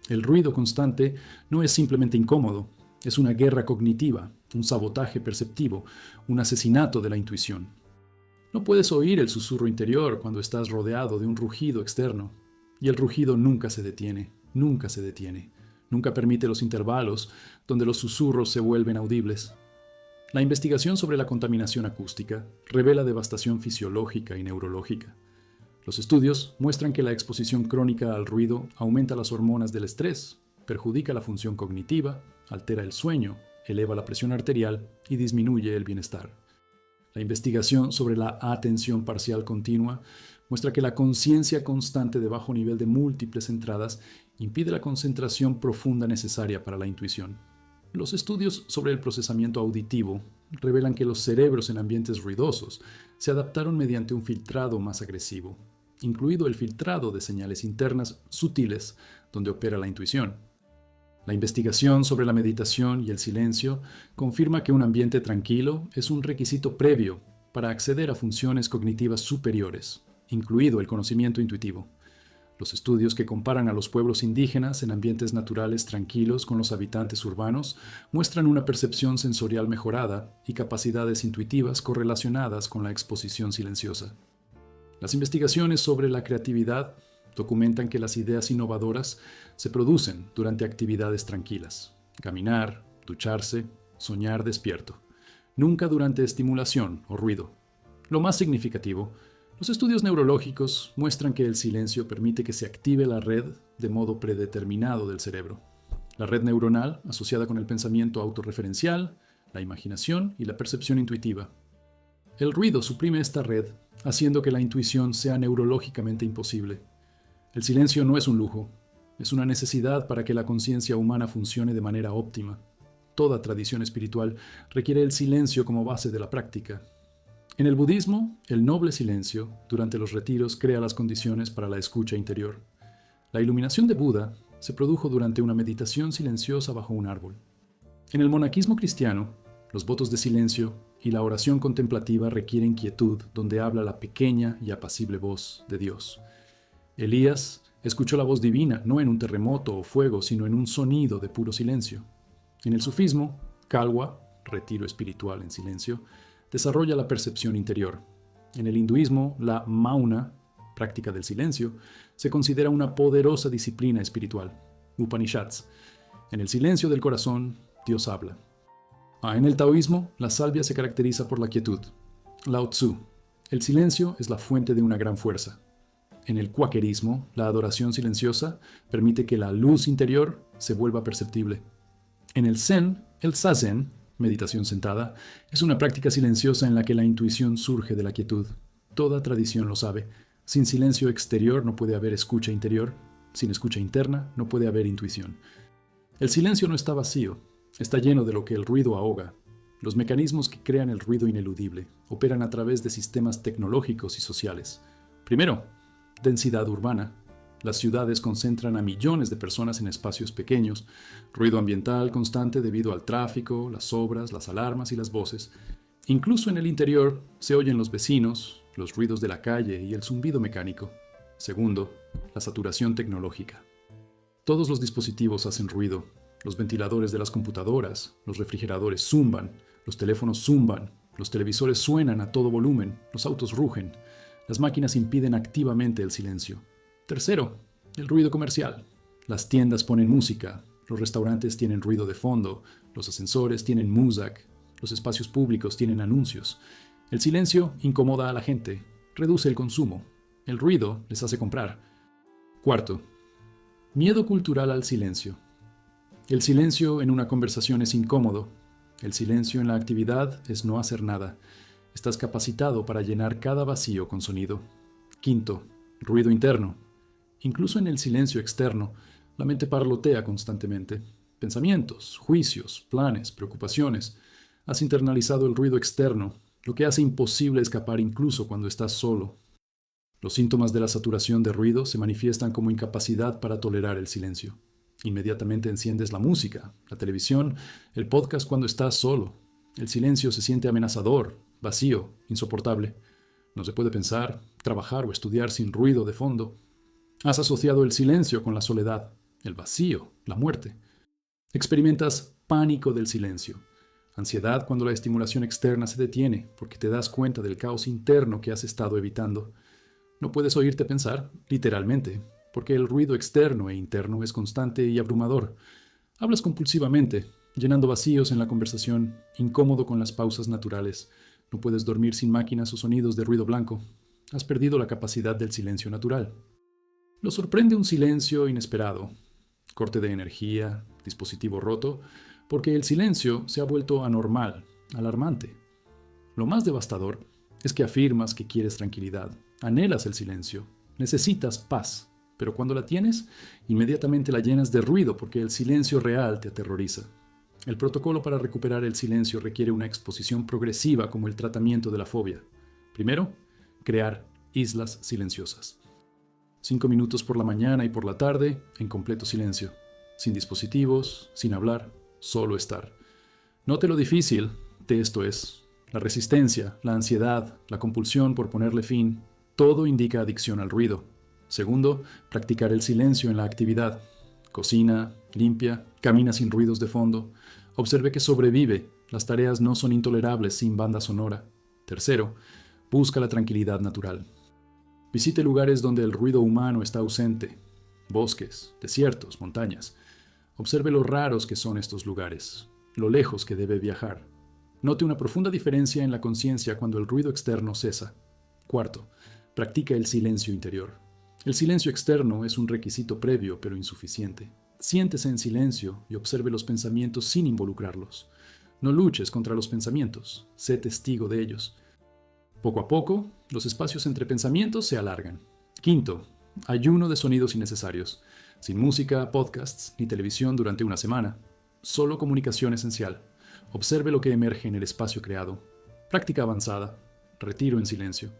El ruido constante no es simplemente incómodo, es una guerra cognitiva, un sabotaje perceptivo, un asesinato de la intuición. No puedes oír el susurro interior cuando estás rodeado de un rugido externo, y el rugido nunca se detiene, nunca se detiene, nunca permite los intervalos donde los susurros se vuelven audibles. La investigación sobre la contaminación acústica revela devastación fisiológica y neurológica. Los estudios muestran que la exposición crónica al ruido aumenta las hormonas del estrés, perjudica la función cognitiva, altera el sueño, eleva la presión arterial y disminuye el bienestar. La investigación sobre la atención parcial continua muestra que la conciencia constante de bajo nivel de múltiples entradas impide la concentración profunda necesaria para la intuición. Los estudios sobre el procesamiento auditivo revelan que los cerebros en ambientes ruidosos se adaptaron mediante un filtrado más agresivo, incluido el filtrado de señales internas sutiles donde opera la intuición. La investigación sobre la meditación y el silencio confirma que un ambiente tranquilo es un requisito previo para acceder a funciones cognitivas superiores, incluido el conocimiento intuitivo. Los estudios que comparan a los pueblos indígenas en ambientes naturales tranquilos con los habitantes urbanos muestran una percepción sensorial mejorada y capacidades intuitivas correlacionadas con la exposición silenciosa. Las investigaciones sobre la creatividad documentan que las ideas innovadoras se producen durante actividades tranquilas: caminar, ducharse, soñar despierto, nunca durante estimulación o ruido. Lo más significativo, los estudios neurológicos muestran que el silencio permite que se active la red de modo predeterminado del cerebro. La red neuronal asociada con el pensamiento autorreferencial, la imaginación y la percepción intuitiva. El ruido suprime esta red, haciendo que la intuición sea neurológicamente imposible. El silencio no es un lujo, es una necesidad para que la conciencia humana funcione de manera óptima. Toda tradición espiritual requiere el silencio como base de la práctica. En el budismo, el noble silencio, durante los retiros, crea las condiciones para la escucha interior. La iluminación de Buda se produjo durante una meditación silenciosa bajo un árbol. En el monaquismo cristiano, los votos de silencio y la oración contemplativa requieren quietud, donde habla la pequeña y apacible voz de Dios. Elías escuchó la voz divina no en un terremoto o fuego, sino en un sonido de puro silencio. En el sufismo, Kalwa, retiro espiritual en silencio, desarrolla la percepción interior. En el hinduismo, la Mauna, práctica del silencio, se considera una poderosa disciplina espiritual. Upanishads. En el silencio del corazón, Dios habla. En el taoísmo, la salvia se caracteriza por la quietud. Lao Tzu. El silencio es la fuente de una gran fuerza. En el cuáquerismo, la adoración silenciosa permite que la luz interior se vuelva perceptible. En el Zen, el Zazen, meditación sentada, es una práctica silenciosa en la que la intuición surge de la quietud. Toda tradición lo sabe. Sin silencio exterior no puede haber escucha interior. Sin escucha interna no puede haber intuición. El silencio no está vacío, está lleno de lo que el ruido ahoga. Los mecanismos que crean el ruido ineludible operan a través de sistemas tecnológicos y sociales. Primero, densidad urbana. Las ciudades concentran a millones de personas en espacios pequeños, ruido ambiental constante debido al tráfico, las obras, las alarmas y las voces. Incluso en el interior se oyen los vecinos, los ruidos de la calle y el zumbido mecánico. Segundo, la saturación tecnológica. Todos los dispositivos hacen ruido. Los ventiladores de las computadoras, los refrigeradores zumban, los teléfonos zumban, los televisores suenan a todo volumen, los autos rugen. Las máquinas impiden activamente el silencio. Tercero, el ruido comercial. Las tiendas ponen música, los restaurantes tienen ruido de fondo, los ascensores tienen music, los espacios públicos tienen anuncios. El silencio incomoda a la gente, reduce el consumo. El ruido les hace comprar. Cuarto, miedo cultural al silencio. El silencio en una conversación es incómodo. El silencio en la actividad es no hacer nada. Estás capacitado para llenar cada vacío con sonido. Quinto, ruido interno. Incluso en el silencio externo, la mente parlotea constantemente. Pensamientos, juicios, planes, preocupaciones. Has internalizado el ruido externo, lo que hace imposible escapar incluso cuando estás solo. Los síntomas de la saturación de ruido se manifiestan como incapacidad para tolerar el silencio. Inmediatamente enciendes la música, la televisión, el podcast cuando estás solo. El silencio se siente amenazador, vacío, insoportable. No se puede pensar, trabajar o estudiar sin ruido de fondo. Has asociado el silencio con la soledad, el vacío, la muerte. Experimentas pánico del silencio, ansiedad cuando la estimulación externa se detiene porque te das cuenta del caos interno que has estado evitando. No puedes oírte pensar, literalmente, porque el ruido externo e interno es constante y abrumador. Hablas compulsivamente, llenando vacíos en la conversación, incómodo con las pausas naturales. No puedes dormir sin máquinas o sonidos de ruido blanco. Has perdido la capacidad del silencio natural. Lo sorprende un silencio inesperado. corte de energía, dispositivo roto, porque el silencio se ha vuelto anormal, alarmante. Lo más devastador es que afirmas que quieres tranquilidad, anhelas el silencio, necesitas paz, pero cuando la tienes, inmediatamente la llenas de ruido porque el silencio real te aterroriza. El protocolo para recuperar el silencio requiere una exposición progresiva como el tratamiento de la fobia. Primero, crear islas silenciosas. 5 minutos por la mañana y por la tarde en completo silencio, sin dispositivos, sin hablar, solo estar. Note lo difícil de esto es. La resistencia, la ansiedad, la compulsión por ponerle fin, todo indica adicción al ruido. Segundo, practicar el silencio en la actividad. Cocina, limpia, camina sin ruidos de fondo. Observe que sobrevive. Las tareas no son intolerables sin banda sonora. Tercero, busca la tranquilidad natural. Visite lugares donde el ruido humano está ausente. Bosques, desiertos, montañas. Observe lo raros que son estos lugares, lo lejos que debe viajar. Note una profunda diferencia en la conciencia cuando el ruido externo cesa. Cuarto, practica el silencio interior. El silencio externo es un requisito previo pero insuficiente. Siéntese en silencio y observe los pensamientos sin involucrarlos. No luches contra los pensamientos, sé testigo de ellos. Poco a poco, los espacios entre pensamientos se alargan. Quinto, ayuno de sonidos innecesarios. Sin música, podcasts ni televisión durante una semana. Solo comunicación esencial. Observe lo que emerge en el espacio creado. Práctica avanzada. Retiro en silencio.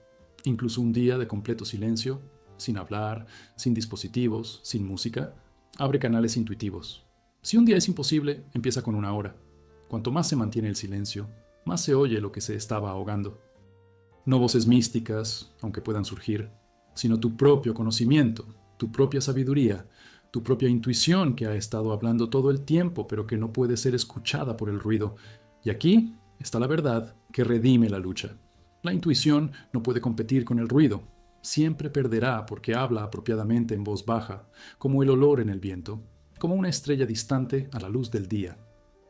Incluso un día de completo silencio, sin hablar, sin dispositivos, sin música, abre canales intuitivos. Si un día es imposible, empieza con una hora. Cuanto más se mantiene el silencio, más se oye lo que se estaba ahogando. No voces místicas, aunque puedan surgir, sino tu propio conocimiento, tu propia sabiduría, tu propia intuición que ha estado hablando todo el tiempo, pero que no puede ser escuchada por el ruido. Y aquí está la verdad que redime la lucha. La intuición no puede competir con el ruido. Siempre perderá porque habla apropiadamente en voz baja, como el olor en el viento, como una estrella distante a la luz del día.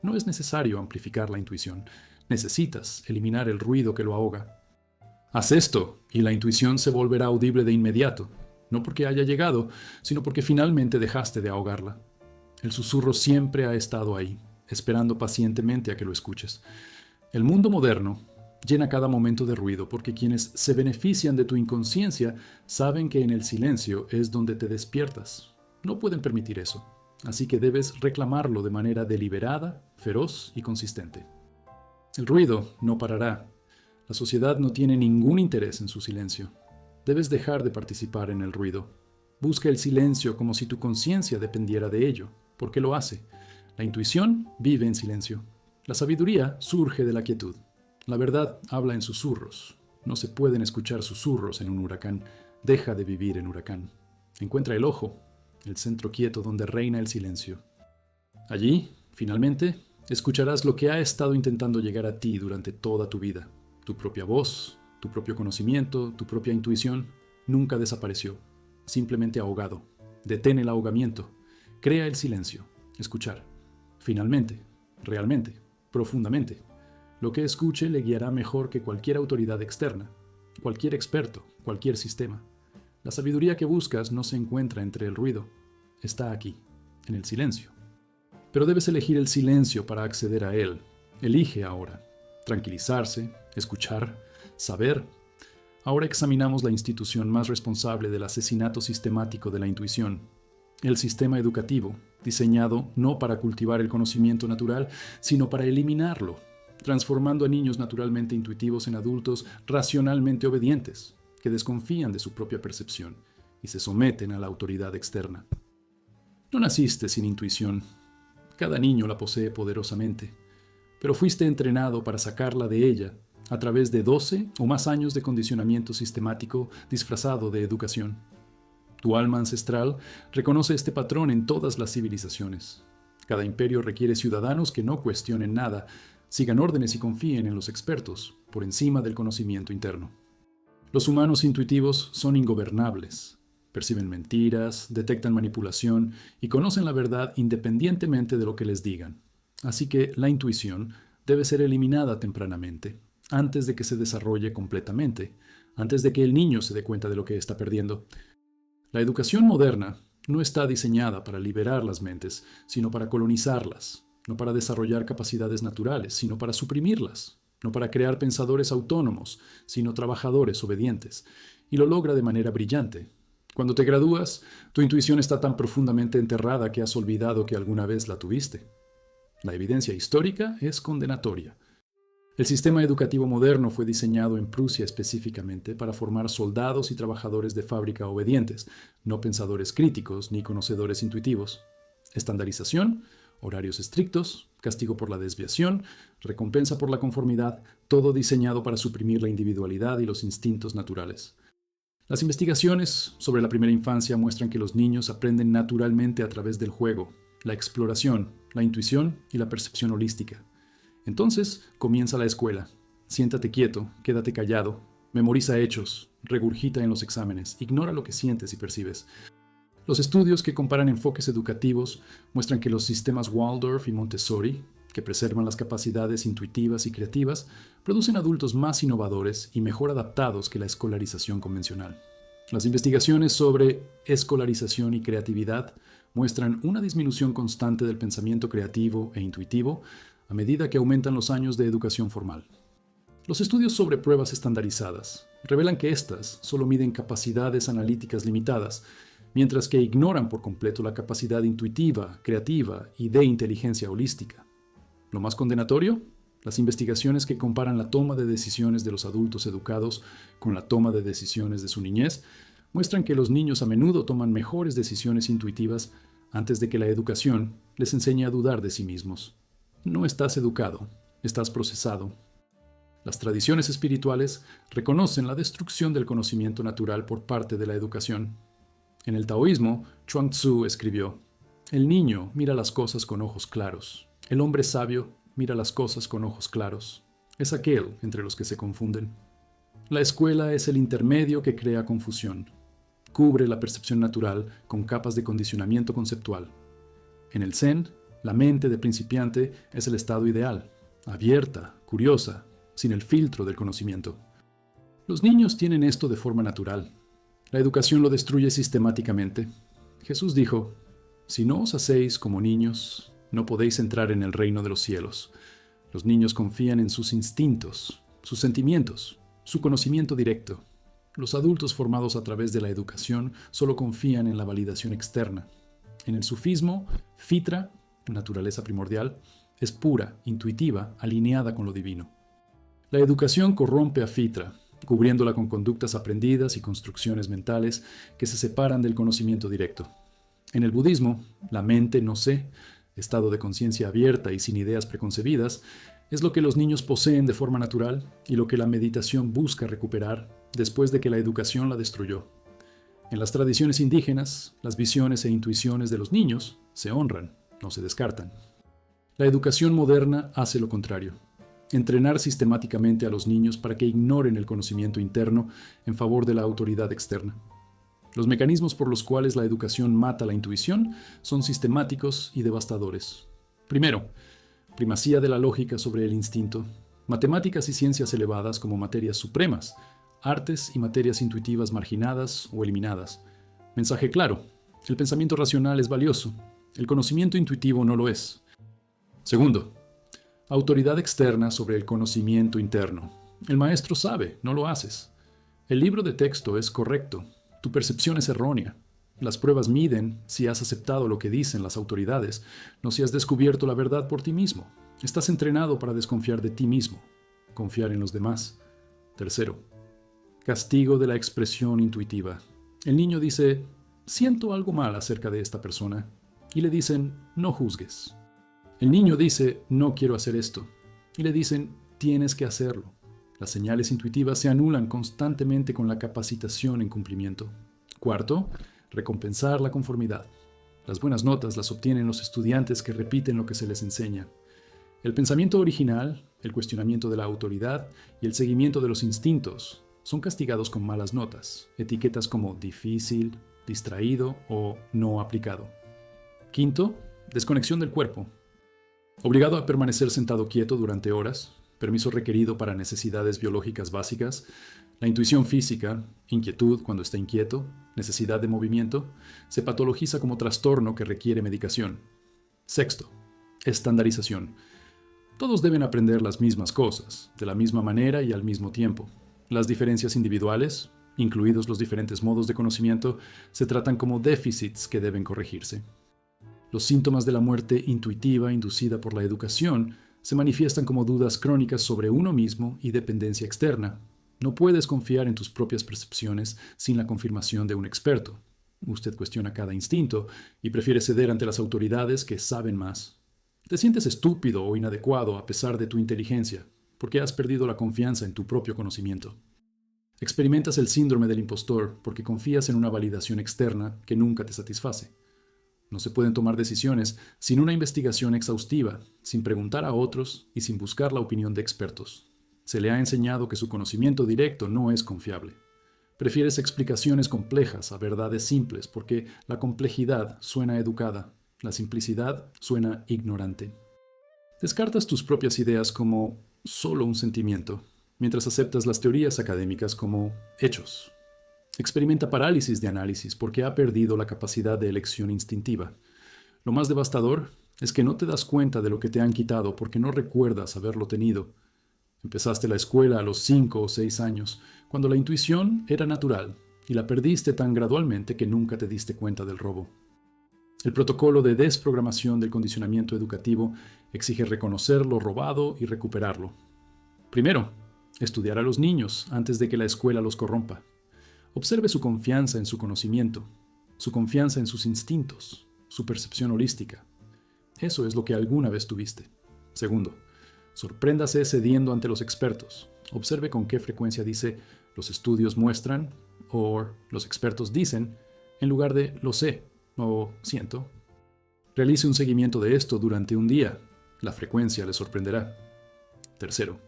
No es necesario amplificar la intuición. Necesitas eliminar el ruido que lo ahoga. Haz esto y la intuición se volverá audible de inmediato, no porque haya llegado, sino porque finalmente dejaste de ahogarla. El susurro siempre ha estado ahí, esperando pacientemente a que lo escuches. El mundo moderno llena cada momento de ruido porque quienes se benefician de tu inconsciencia saben que en el silencio es donde te despiertas. No pueden permitir eso, así que debes reclamarlo de manera deliberada, feroz y consistente. El ruido no parará. La sociedad no tiene ningún interés en su silencio. Debes dejar de participar en el ruido. Busca el silencio como si tu conciencia dependiera de ello, porque lo hace. La intuición vive en silencio. La sabiduría surge de la quietud. La verdad habla en susurros. No se pueden escuchar susurros en un huracán. Deja de vivir en huracán. Encuentra el ojo, el centro quieto donde reina el silencio. Allí, finalmente, escucharás lo que ha estado intentando llegar a ti durante toda tu vida. Tu propia voz, tu propio conocimiento, tu propia intuición, nunca desapareció, simplemente ahogado. Detén el ahogamiento, crea el silencio, escuchar. Finalmente, realmente, profundamente, lo que escuche le guiará mejor que cualquier autoridad externa, cualquier experto, cualquier sistema. La sabiduría que buscas no se encuentra entre el ruido, está aquí, en el silencio. Pero debes elegir el silencio para acceder a él. Elige ahora. Tranquilizarse, escuchar, saber. Ahora examinamos la institución más responsable del asesinato sistemático de la intuición, el sistema educativo, diseñado no para cultivar el conocimiento natural, sino para eliminarlo, transformando a niños naturalmente intuitivos en adultos racionalmente obedientes, que desconfían de su propia percepción y se someten a la autoridad externa. No naciste sin intuición. Cada niño la posee poderosamente, pero fuiste entrenado para sacarla de ella a través de 12 o más años de condicionamiento sistemático disfrazado de educación. Tu alma ancestral reconoce este patrón en todas las civilizaciones. Cada imperio requiere ciudadanos que no cuestionen nada, sigan órdenes y confíen en los expertos, por encima del conocimiento interno. Los humanos intuitivos son ingobernables. Perciben mentiras, detectan manipulación y conocen la verdad independientemente de lo que les digan. Así que la intuición debe ser eliminada tempranamente, antes de que se desarrolle completamente, antes de que el niño se dé cuenta de lo que está perdiendo. La educación moderna no está diseñada para liberar las mentes, sino para colonizarlas, no para desarrollar capacidades naturales, sino para suprimirlas, no para crear pensadores autónomos, sino trabajadores obedientes, y lo logra de manera brillante. Cuando te gradúas, tu intuición está tan profundamente enterrada que has olvidado que alguna vez la tuviste. La evidencia histórica es condenatoria. El sistema educativo moderno fue diseñado en Prusia específicamente para formar soldados y trabajadores de fábrica obedientes, no pensadores críticos ni conocedores intuitivos. Estandarización, horarios estrictos, castigo por la desviación, recompensa por la conformidad, todo diseñado para suprimir la individualidad y los instintos naturales. Las investigaciones sobre la primera infancia muestran que los niños aprenden naturalmente a través del juego, la exploración, la intuición y la percepción holística. Entonces comienza la escuela. Siéntate quieto, quédate callado, memoriza hechos, regurgita en los exámenes, ignora lo que sientes y percibes. Los estudios que comparan enfoques educativos muestran que los sistemas Waldorf y Montessori, que preservan las capacidades intuitivas y creativas, producen adultos más innovadores y mejor adaptados que la escolarización convencional. Las investigaciones sobre escolarización y creatividad muestran una disminución constante del pensamiento creativo e intuitivo a medida que aumentan los años de educación formal. Los estudios sobre pruebas estandarizadas revelan que éstas solo miden capacidades analíticas limitadas, mientras que ignoran por completo la capacidad intuitiva, creativa y de inteligencia holística. Lo más condenatorio, las investigaciones que comparan la toma de decisiones de los adultos educados con la toma de decisiones de su niñez, muestran que los niños a menudo toman mejores decisiones intuitivas antes de que la educación les enseñe a dudar de sí mismos. No estás educado, estás procesado. Las tradiciones espirituales reconocen la destrucción del conocimiento natural por parte de la educación. En el taoísmo, Chuang Tzu escribió: "El niño mira las cosas con ojos claros. El hombre sabio mira las cosas con ojos claros. Es aquel entre los que se confunden". La escuela es el intermedio que crea confusión. Cubre la percepción natural con capas de condicionamiento conceptual. En el Zen, la mente de principiante es el estado ideal, abierta, curiosa, sin el filtro del conocimiento. Los niños tienen esto de forma natural. La educación lo destruye sistemáticamente. Jesús dijo: "Si no os hacéis como niños, no podéis entrar en el reino de los cielos". Los niños confían en sus instintos, sus sentimientos, su conocimiento directo. Los adultos formados a través de la educación solo confían en la validación externa. En el sufismo, fitra, naturaleza primordial, es pura, intuitiva, alineada con lo divino. La educación corrompe a fitra, cubriéndola con conductas aprendidas y construcciones mentales que se separan del conocimiento directo. En el budismo, la mente no sé, estado de conciencia abierta y sin ideas preconcebidas, es lo que los niños poseen de forma natural y lo que la meditación busca recuperar después de que la educación la destruyó. En las tradiciones indígenas, las visiones e intuiciones de los niños se honran, no se descartan. La educación moderna hace lo contrario: entrenar sistemáticamente a los niños para que ignoren el conocimiento interno en favor de la autoridad externa. Los mecanismos por los cuales la educación mata la intuición son sistemáticos y devastadores. Primero, primacía de la lógica sobre el instinto, matemáticas y ciencias elevadas como materias supremas, artes y materias intuitivas marginadas o eliminadas. Mensaje claro: el pensamiento racional es valioso, el conocimiento intuitivo no lo es. Segundo, autoridad externa sobre el conocimiento interno. El maestro sabe, no lo haces. El libro de texto es correcto, tu percepción es errónea. Las pruebas miden si has aceptado lo que dicen las autoridades, no si has descubierto la verdad por ti mismo. Estás entrenado para desconfiar de ti mismo, confiar en los demás. Tercero, castigo de la expresión intuitiva. El niño dice: "Siento algo mal acerca de esta persona", y le dicen: "No juzgues". El niño dice: "No quiero hacer esto", y le dicen: "Tienes que hacerlo". Las señales intuitivas se anulan constantemente con la capacitación en cumplimiento. Cuarto, recompensar la conformidad. Las buenas notas las obtienen los estudiantes que repiten lo que se les enseña. El pensamiento original, el cuestionamiento de la autoridad y el seguimiento de los instintos son castigados con malas notas, etiquetas como difícil, distraído o no aplicado. Quinto, desconexión del cuerpo. Obligado a permanecer sentado quieto durante horas, permiso requerido para necesidades biológicas básicas, La intuición física, inquietud cuando está inquieto, necesidad de movimiento, se patologiza como trastorno que requiere medicación. Sexto, estandarización. Todos deben aprender las mismas cosas, de la misma manera y al mismo tiempo. Las diferencias individuales, incluidos los diferentes modos de conocimiento, se tratan como déficits que deben corregirse. Los síntomas de la muerte intuitiva inducida por la educación se manifiestan como dudas crónicas sobre uno mismo y dependencia externa. No puedes confiar en tus propias percepciones sin la confirmación de un experto. Usted cuestiona cada instinto y prefiere ceder ante las autoridades que saben más. Te sientes estúpido o inadecuado a pesar de tu inteligencia, porque has perdido la confianza en tu propio conocimiento. Experimentas el síndrome del impostor porque confías en una validación externa que nunca te satisface. No se pueden tomar decisiones sin una investigación exhaustiva, sin preguntar a otros y sin buscar la opinión de expertos. Se le ha enseñado que su conocimiento directo no es confiable. Prefieres explicaciones complejas a verdades simples porque la complejidad suena educada, la simplicidad suena ignorante. Descartas tus propias ideas como solo un sentimiento, mientras aceptas las teorías académicas como hechos. Experimenta parálisis de análisis porque ha perdido la capacidad de elección instintiva. Lo más devastador es que no te das cuenta de lo que te han quitado porque no recuerdas haberlo tenido. Empezaste la escuela a los 5 o 6 años, cuando la intuición era natural, y la perdiste tan gradualmente que nunca te diste cuenta del robo. El protocolo de desprogramación del condicionamiento educativo exige reconocer lo robado y recuperarlo. Primero, estudiar a los niños antes de que la escuela los corrompa. Observe su confianza en su conocimiento, su confianza en sus instintos, su percepción holística. Eso es lo que alguna vez tuviste. Segundo, sorpréndase cediendo ante los expertos. Observe con qué frecuencia dice los estudios muestran o los expertos dicen en lugar de lo sé o siento. Realice un seguimiento de esto durante un día. La frecuencia le sorprenderá. Tercero,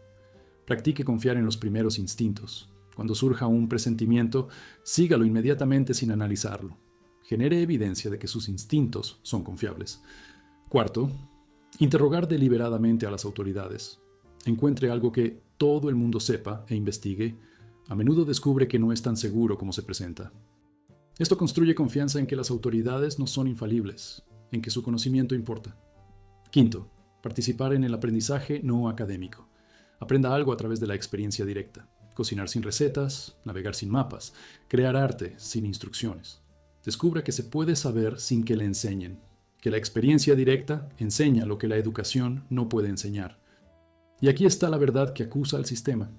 practique confiar en los primeros instintos. Cuando surja un presentimiento, sígalo inmediatamente sin analizarlo. Genere evidencia de que sus instintos son confiables. Cuarto, interrogar deliberadamente a las autoridades. Encuentre algo que todo el mundo sepa e investigue. A menudo descubre que no es tan seguro como se presenta. Esto construye confianza en que las autoridades no son infalibles, en que su conocimiento importa. Quinto, participar en el aprendizaje no académico. Aprenda algo a través de la experiencia directa. Cocinar sin recetas, navegar sin mapas, crear arte sin instrucciones. Descubra que se puede saber sin que le enseñen, que la experiencia directa enseña lo que la educación no puede enseñar. Y aquí está la verdad que acusa al sistema.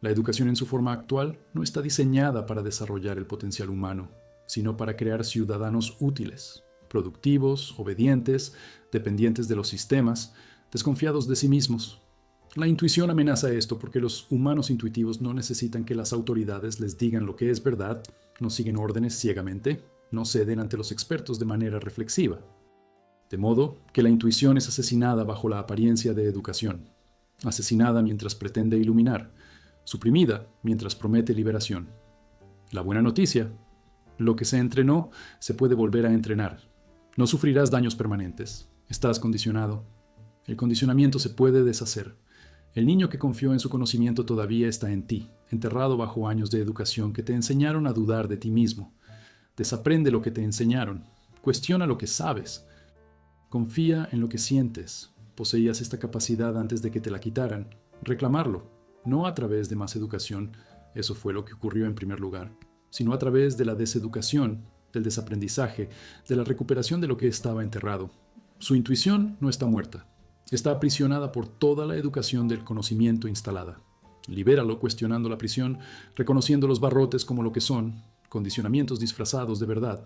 La educación en su forma actual no está diseñada para desarrollar el potencial humano, sino para crear ciudadanos útiles, productivos, obedientes, dependientes de los sistemas, desconfiados de sí mismos. La intuición amenaza esto porque los humanos intuitivos no necesitan que las autoridades les digan lo que es verdad, no siguen órdenes ciegamente, no ceden ante los expertos de manera reflexiva. De modo que la intuición es asesinada bajo la apariencia de educación, asesinada mientras pretende iluminar, suprimida mientras promete liberación. La buena noticia: lo que se entrenó se puede volver a entrenar. No sufrirás daños permanentes. Estás condicionado. El condicionamiento se puede deshacer. El niño que confió en su conocimiento todavía está en ti, enterrado bajo años de educación que te enseñaron a dudar de ti mismo. Desaprende lo que te enseñaron. Cuestiona lo que sabes. Confía en lo que sientes. Poseías esta capacidad antes de que te la quitaran. Reclamarlo, no a través de más educación, eso fue lo que ocurrió en primer lugar, sino a través de la deseducación, del desaprendizaje, de la recuperación de lo que estaba enterrado. Su intuición no está muerta. Está aprisionada por toda la educación del conocimiento instalada. Libéralo cuestionando la prisión, reconociendo los barrotes como lo que son, condicionamientos disfrazados de verdad.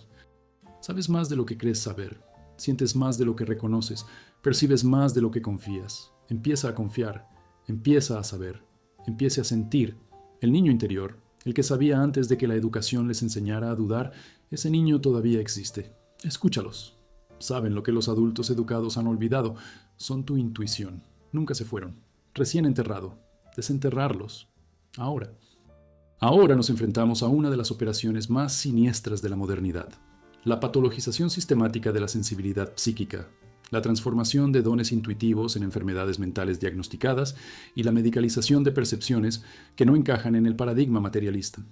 Sabes más de lo que crees saber, sientes más de lo que reconoces, percibes más de lo que confías. Empieza a confiar, empieza a saber, empieza a sentir. El niño interior, el que sabía antes de que la educación les enseñara a dudar, ese niño todavía existe. Escúchalos. Saben lo que los adultos educados han olvidado. Son tu intuición. Nunca se fueron. Recién enterrado. Desenterrarlos. Ahora. Ahora nos enfrentamos a una de las operaciones más siniestras de la modernidad. La patologización sistemática de la sensibilidad psíquica. la transformación de dones intuitivos en enfermedades mentales diagnosticadas y la medicalización de percepciones que no encajan en el paradigma materialista.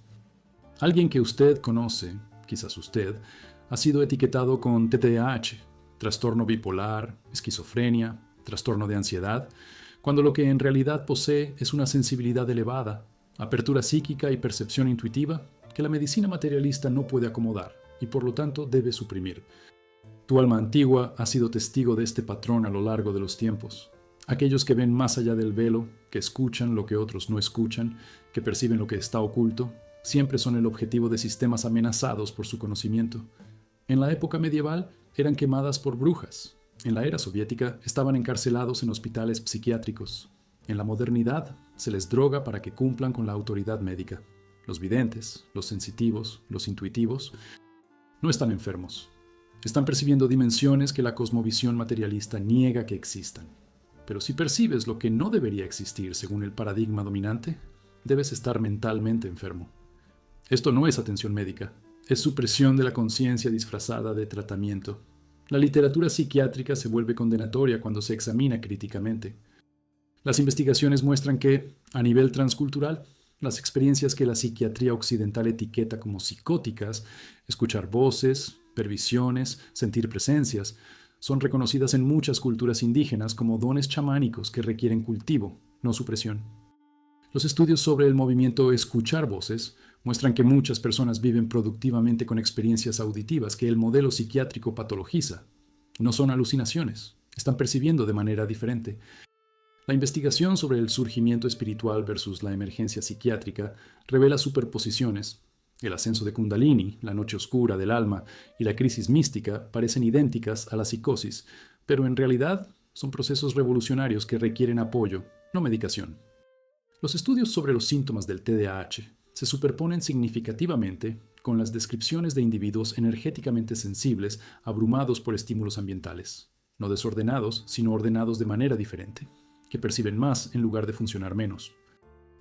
Alguien que usted conoce, quizás usted, ha sido etiquetado con TDAH, trastorno bipolar, esquizofrenia, trastorno de ansiedad, cuando lo que en realidad posee es una sensibilidad elevada, apertura psíquica y percepción intuitiva que la medicina materialista no puede acomodar y por lo tanto debe suprimir. Tu alma antigua ha sido testigo de este patrón a lo largo de los tiempos. Aquellos que ven más allá del velo, que escuchan lo que otros no escuchan, que perciben lo que está oculto, siempre son el objetivo de sistemas amenazados por su conocimiento. En la época medieval eran quemadas por brujas. En la era soviética estaban encarcelados en hospitales psiquiátricos. En la modernidad se les droga para que cumplan con la autoridad médica. Los videntes, los sensitivos, los intuitivos, no están enfermos. Están percibiendo dimensiones que la cosmovisión materialista niega que existan. Pero si percibes lo que no debería existir según el paradigma dominante, debes estar mentalmente enfermo. Esto no es atención médica, es supresión de la conciencia disfrazada de tratamiento. La literatura psiquiátrica se vuelve condenatoria cuando se examina críticamente. Las investigaciones muestran que, a nivel transcultural, las experiencias que la psiquiatría occidental etiqueta como psicóticas, escuchar voces, ver visiones, sentir presencias, son reconocidas en muchas culturas indígenas como dones chamánicos que requieren cultivo, no supresión. Los estudios sobre el movimiento escuchar voces muestran que muchas personas viven productivamente con experiencias auditivas que el modelo psiquiátrico patologiza. No son alucinaciones, están percibiendo de manera diferente. La investigación sobre el surgimiento espiritual versus la emergencia psiquiátrica revela superposiciones. El ascenso de Kundalini, la noche oscura del alma y la crisis mística parecen idénticas a la psicosis, pero en realidad son procesos revolucionarios que requieren apoyo, no medicación. Los estudios sobre los síntomas del TDAH se superponen significativamente con las descripciones de individuos energéticamente sensibles abrumados por estímulos ambientales, no desordenados, sino ordenados de manera diferente, que perciben más en lugar de funcionar menos.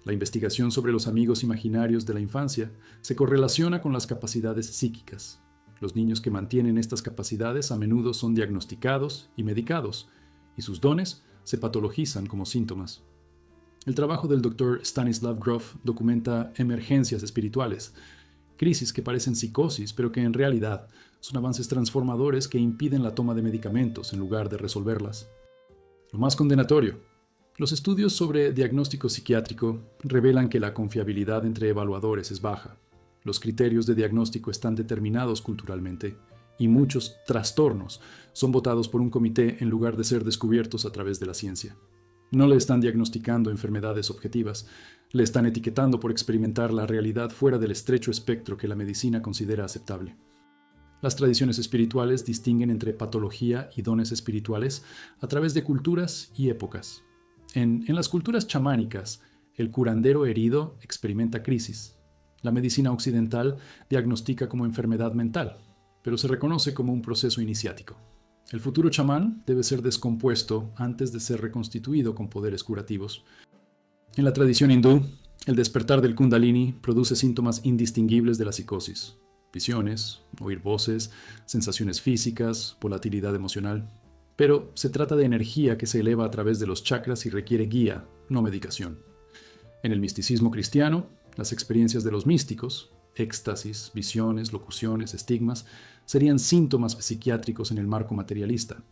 La investigación sobre los amigos imaginarios de la infancia se correlaciona con las capacidades psíquicas. Los niños que mantienen estas capacidades a menudo son diagnosticados y medicados, y sus dones se patologizan como síntomas. El trabajo del Dr. Stanislav Grof documenta emergencias espirituales, crisis que parecen psicosis, pero que en realidad son avances transformadores que impiden la toma de medicamentos en lugar de resolverlas. Lo más condenatorio: los estudios sobre diagnóstico psiquiátrico revelan que la confiabilidad entre evaluadores es baja. Los criterios de diagnóstico están determinados culturalmente, y muchos trastornos son votados por un comité en lugar de ser descubiertos a través de la ciencia. No le están diagnosticando enfermedades objetivas, le están etiquetando por experimentar la realidad fuera del estrecho espectro que la medicina considera aceptable. Las tradiciones espirituales distinguen entre patología y dones espirituales a través de culturas y épocas. En las culturas chamánicas, el curandero herido experimenta crisis. La medicina occidental diagnostica como enfermedad mental, pero se reconoce como un proceso iniciático. El futuro chamán debe ser descompuesto antes de ser reconstituido con poderes curativos. En la tradición hindú, el despertar del Kundalini produce síntomas indistinguibles de la psicosis: visiones, oír voces, sensaciones físicas, volatilidad emocional. Pero se trata de energía que se eleva a través de los chakras y requiere guía, no medicación. En el misticismo cristiano, las experiencias de los místicos, éxtasis, visiones, locuciones, estigmas, serían síntomas psiquiátricos en el marco materialista.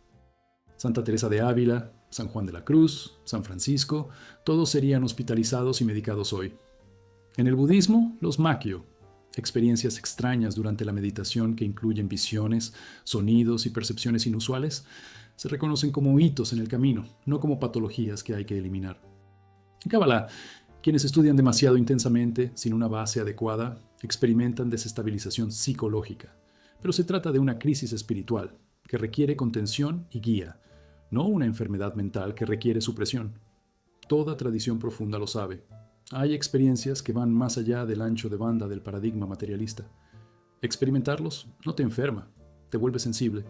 Santa Teresa de Ávila, San Juan de la Cruz, San Francisco, todos serían hospitalizados y medicados hoy. En el budismo, los makkyo, experiencias extrañas durante la meditación que incluyen visiones, sonidos y percepciones inusuales, se reconocen como hitos en el camino, no como patologías que hay que eliminar. En Kabbalah, quienes estudian demasiado intensamente, sin una base adecuada, experimentan desestabilización psicológica. Pero se trata de una crisis espiritual que requiere contención y guía, no una enfermedad mental que requiere supresión. Toda tradición profunda lo sabe. Hay experiencias que van más allá del ancho de banda del paradigma materialista. Experimentarlos no te enferma, te vuelve sensible.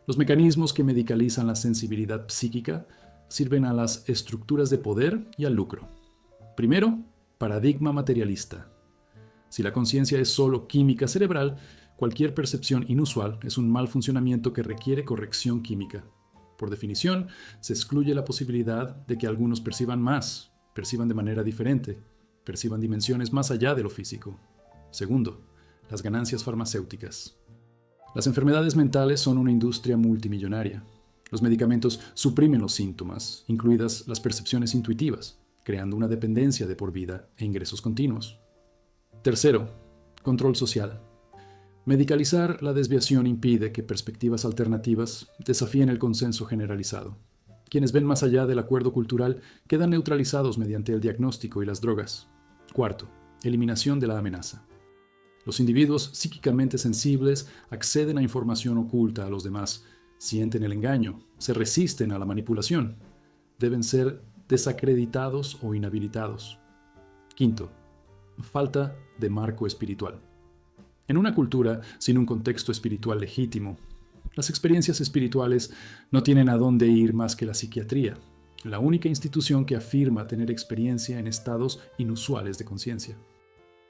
Los mecanismos que medicalizan la sensibilidad psíquica sirven a las estructuras de poder y al lucro. Primero, paradigma materialista. Si la conciencia es solo química cerebral, cualquier percepción inusual es un mal funcionamiento que requiere corrección química. Por definición, se excluye la posibilidad de que algunos perciban más, perciban de manera diferente, perciban dimensiones más allá de lo físico. Segundo, las ganancias farmacéuticas. Las enfermedades mentales son una industria multimillonaria. Los medicamentos suprimen los síntomas, incluidas las percepciones intuitivas, creando una dependencia de por vida e ingresos continuos. Tercero, control social. Medicalizar la desviación impide que perspectivas alternativas desafíen el consenso generalizado. Quienes ven más allá del acuerdo cultural quedan neutralizados mediante el diagnóstico y las drogas. Cuarto, eliminación de la amenaza. Los individuos psíquicamente sensibles acceden a información oculta a los demás, sienten el engaño, se resisten a la manipulación. Deben ser desacreditados o inhabilitados. Quinto, falta de marco espiritual. En una cultura sin un contexto espiritual legítimo, las experiencias espirituales no tienen a dónde ir más que la psiquiatría, la única institución que afirma tener experiencia en estados inusuales de conciencia.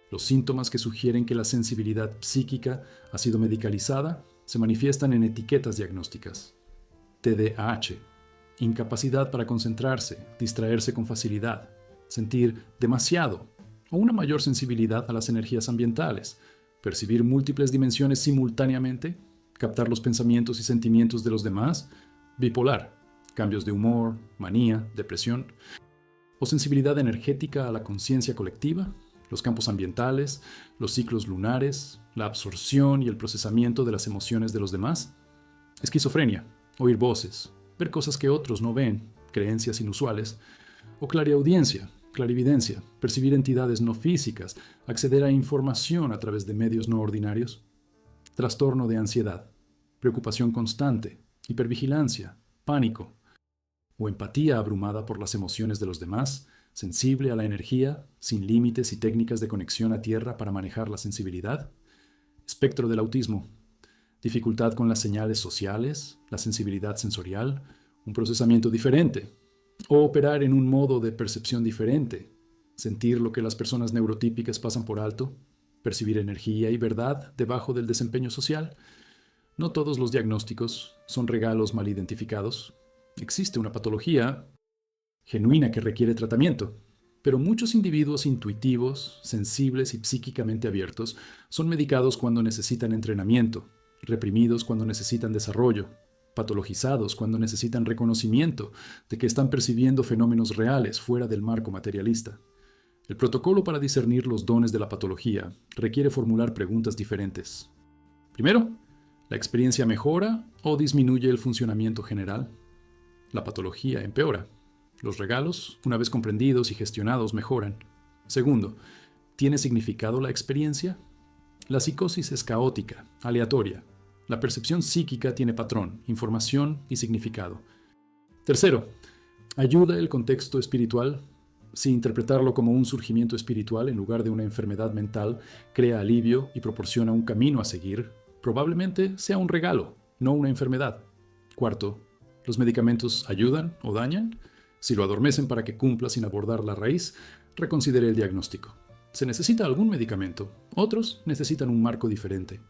Los síntomas que sugieren que la sensibilidad psíquica ha sido medicalizada se manifiestan en etiquetas diagnósticas. TDAH, incapacidad para concentrarse, distraerse con facilidad, sentir demasiado o una mayor sensibilidad a las energías ambientales, percibir múltiples dimensiones simultáneamente, captar los pensamientos y sentimientos de los demás, bipolar, cambios de humor, manía, depresión, o sensibilidad energética a la conciencia colectiva, los campos ambientales, los ciclos lunares, la absorción y el procesamiento de las emociones de los demás, esquizofrenia, oír voces, ver cosas que otros no ven, creencias inusuales, o clariaudiencia, clarividencia, percibir entidades no físicas, acceder a información a través de medios no ordinarios, trastorno de ansiedad, preocupación constante, hipervigilancia, pánico, o empatía abrumada por las emociones de los demás, sensible a la energía, sin límites y técnicas de conexión a tierra para manejar la sensibilidad, espectro del autismo, dificultad con las señales sociales, la sensibilidad sensorial, un procesamiento diferente, o operar en un modo de percepción diferente, sentir lo que las personas neurotípicas pasan por alto, percibir energía y verdad debajo del desempeño social. No todos los diagnósticos son regalos mal identificados. Existe una patología genuina que requiere tratamiento, pero muchos individuos intuitivos, sensibles y psíquicamente abiertos son medicados cuando necesitan entrenamiento, reprimidos cuando necesitan desarrollo, patologizados cuando necesitan reconocimiento de que están percibiendo fenómenos reales fuera del marco materialista. El protocolo para discernir los dones de la patología requiere formular preguntas diferentes. Primero, ¿la experiencia mejora o disminuye el funcionamiento general? La patología empeora. Los regalos, una vez comprendidos y gestionados, mejoran. Segundo, ¿tiene significado la experiencia? La psicosis es caótica, aleatoria. La percepción psíquica tiene patrón, información y significado. Tercero, ¿ayuda el contexto espiritual? Si interpretarlo como un surgimiento espiritual en lugar de una enfermedad mental crea alivio y proporciona un camino a seguir, probablemente sea un regalo, no una enfermedad. Cuarto, ¿los medicamentos ayudan o dañan? Si lo adormecen para que cumpla sin abordar la raíz, reconsidere el diagnóstico. ¿Se necesita algún medicamento? Otros necesitan un marco diferente.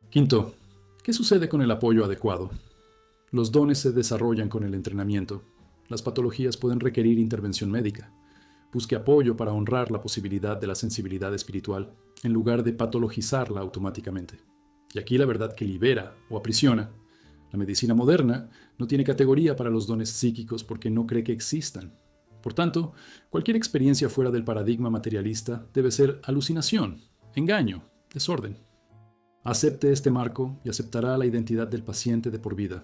Quinto, ¿qué sucede con el apoyo adecuado? Los dones se desarrollan con el entrenamiento. Las patologías pueden requerir intervención médica. Busque apoyo para honrar la posibilidad de la sensibilidad espiritual, en lugar de patologizarla automáticamente. Y aquí la verdad que libera o aprisiona. La medicina moderna no tiene categoría para los dones psíquicos porque no cree que existan. Por tanto, cualquier experiencia fuera del paradigma materialista debe ser alucinación, engaño, desorden. Acepte este marco y aceptará la identidad del paciente de por vida.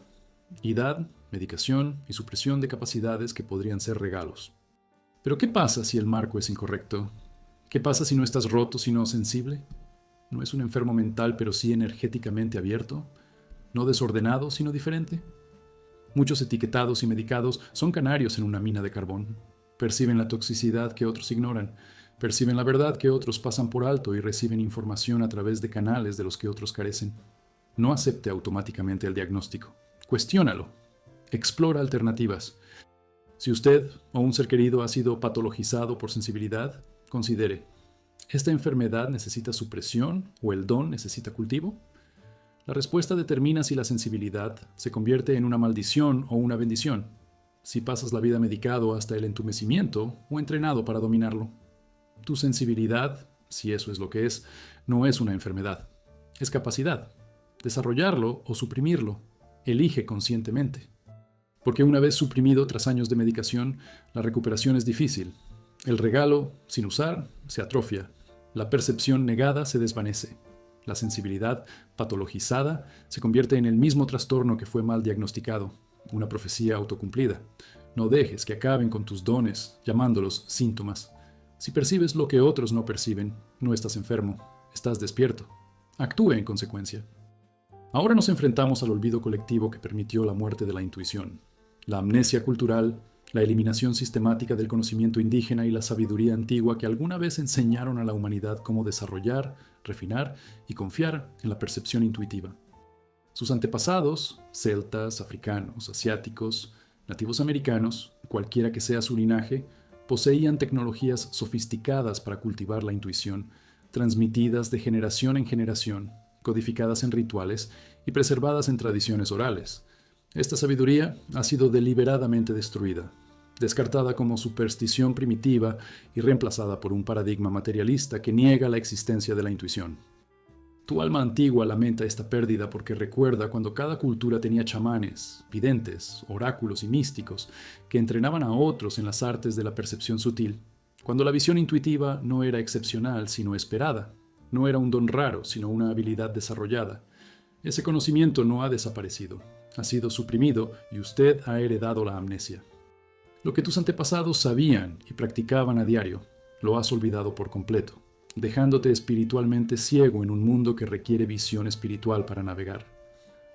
Edad, medicación y supresión de capacidades que podrían ser regalos. Pero ¿qué pasa si el marco es incorrecto? ¿Qué pasa si no estás roto sino sensible? ¿No es un enfermo mental pero sí energéticamente abierto? ¿No desordenado sino diferente? Muchos etiquetados y medicados son canarios en una mina de carbón. Perciben la toxicidad que otros ignoran, perciben la verdad que otros pasan por alto y reciben información a través de canales de los que otros carecen. No acepte automáticamente el diagnóstico. Cuestiónalo. Explora alternativas. Si usted o un ser querido ha sido patologizado por sensibilidad, considere, ¿esta enfermedad necesita supresión o el don necesita cultivo? La respuesta determina si la sensibilidad se convierte en una maldición o una bendición, si pasas la vida medicado hasta el entumecimiento o entrenado para dominarlo. Tu sensibilidad, si eso es lo que es, no es una enfermedad, es capacidad. Desarrollarlo o suprimirlo, elige conscientemente. Porque una vez suprimido tras años de medicación, la recuperación es difícil. El regalo, sin usar, se atrofia. La percepción negada se desvanece. La sensibilidad patologizada se convierte en el mismo trastorno que fue mal diagnosticado, una profecía autocumplida. No dejes que acaben con tus dones, llamándolos síntomas. Si percibes lo que otros no perciben, no estás enfermo, estás despierto. Actúe en consecuencia. Ahora nos enfrentamos al olvido colectivo que permitió la muerte de la intuición, la amnesia cultural, la eliminación sistemática del conocimiento indígena y la sabiduría antigua que alguna vez enseñaron a la humanidad cómo desarrollar, refinar y confiar en la percepción intuitiva. Sus antepasados, celtas, africanos, asiáticos, nativos americanos, cualquiera que sea su linaje, poseían tecnologías sofisticadas para cultivar la intuición, transmitidas de generación en generación, codificadas en rituales y preservadas en tradiciones orales. Esta sabiduría ha sido deliberadamente destruida, descartada como superstición primitiva y reemplazada por un paradigma materialista que niega la existencia de la intuición. Tu alma antigua lamenta esta pérdida porque recuerda cuando cada cultura tenía chamanes, videntes, oráculos y místicos que entrenaban a otros en las artes de la percepción sutil, cuando la visión intuitiva no era excepcional sino esperada. No era un don raro, sino una habilidad desarrollada. Ese conocimiento no ha desaparecido, ha sido suprimido y usted ha heredado la amnesia. Lo que tus antepasados sabían y practicaban a diario, lo has olvidado por completo, dejándote espiritualmente ciego en un mundo que requiere visión espiritual para navegar.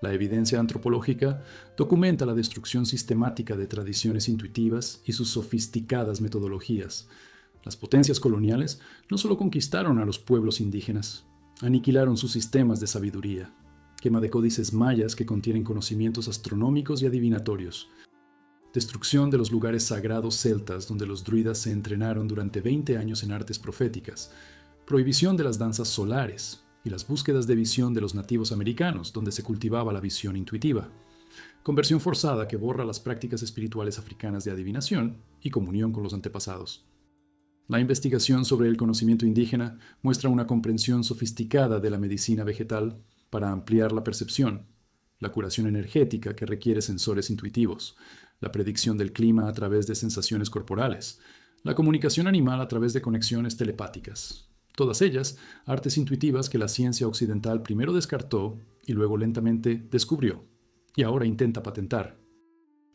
La evidencia antropológica documenta la destrucción sistemática de tradiciones intuitivas y sus sofisticadas metodologías. Las potencias coloniales no solo conquistaron a los pueblos indígenas, aniquilaron sus sistemas de sabiduría, quema de códices mayas que contienen conocimientos astronómicos y adivinatorios, destrucción de los lugares sagrados celtas donde los druidas se entrenaron durante 20 años en artes proféticas, prohibición de las danzas solares y las búsquedas de visión de los nativos americanos donde se cultivaba la visión intuitiva, conversión forzada que borra las prácticas espirituales africanas de adivinación y comunión con los antepasados. La investigación sobre el conocimiento indígena muestra una comprensión sofisticada de la medicina vegetal para ampliar la percepción, la curación energética que requiere sensores intuitivos, la predicción del clima a través de sensaciones corporales, la comunicación animal a través de conexiones telepáticas. Todas ellas, artes intuitivas que la ciencia occidental primero descartó y luego lentamente descubrió, y ahora intenta patentar.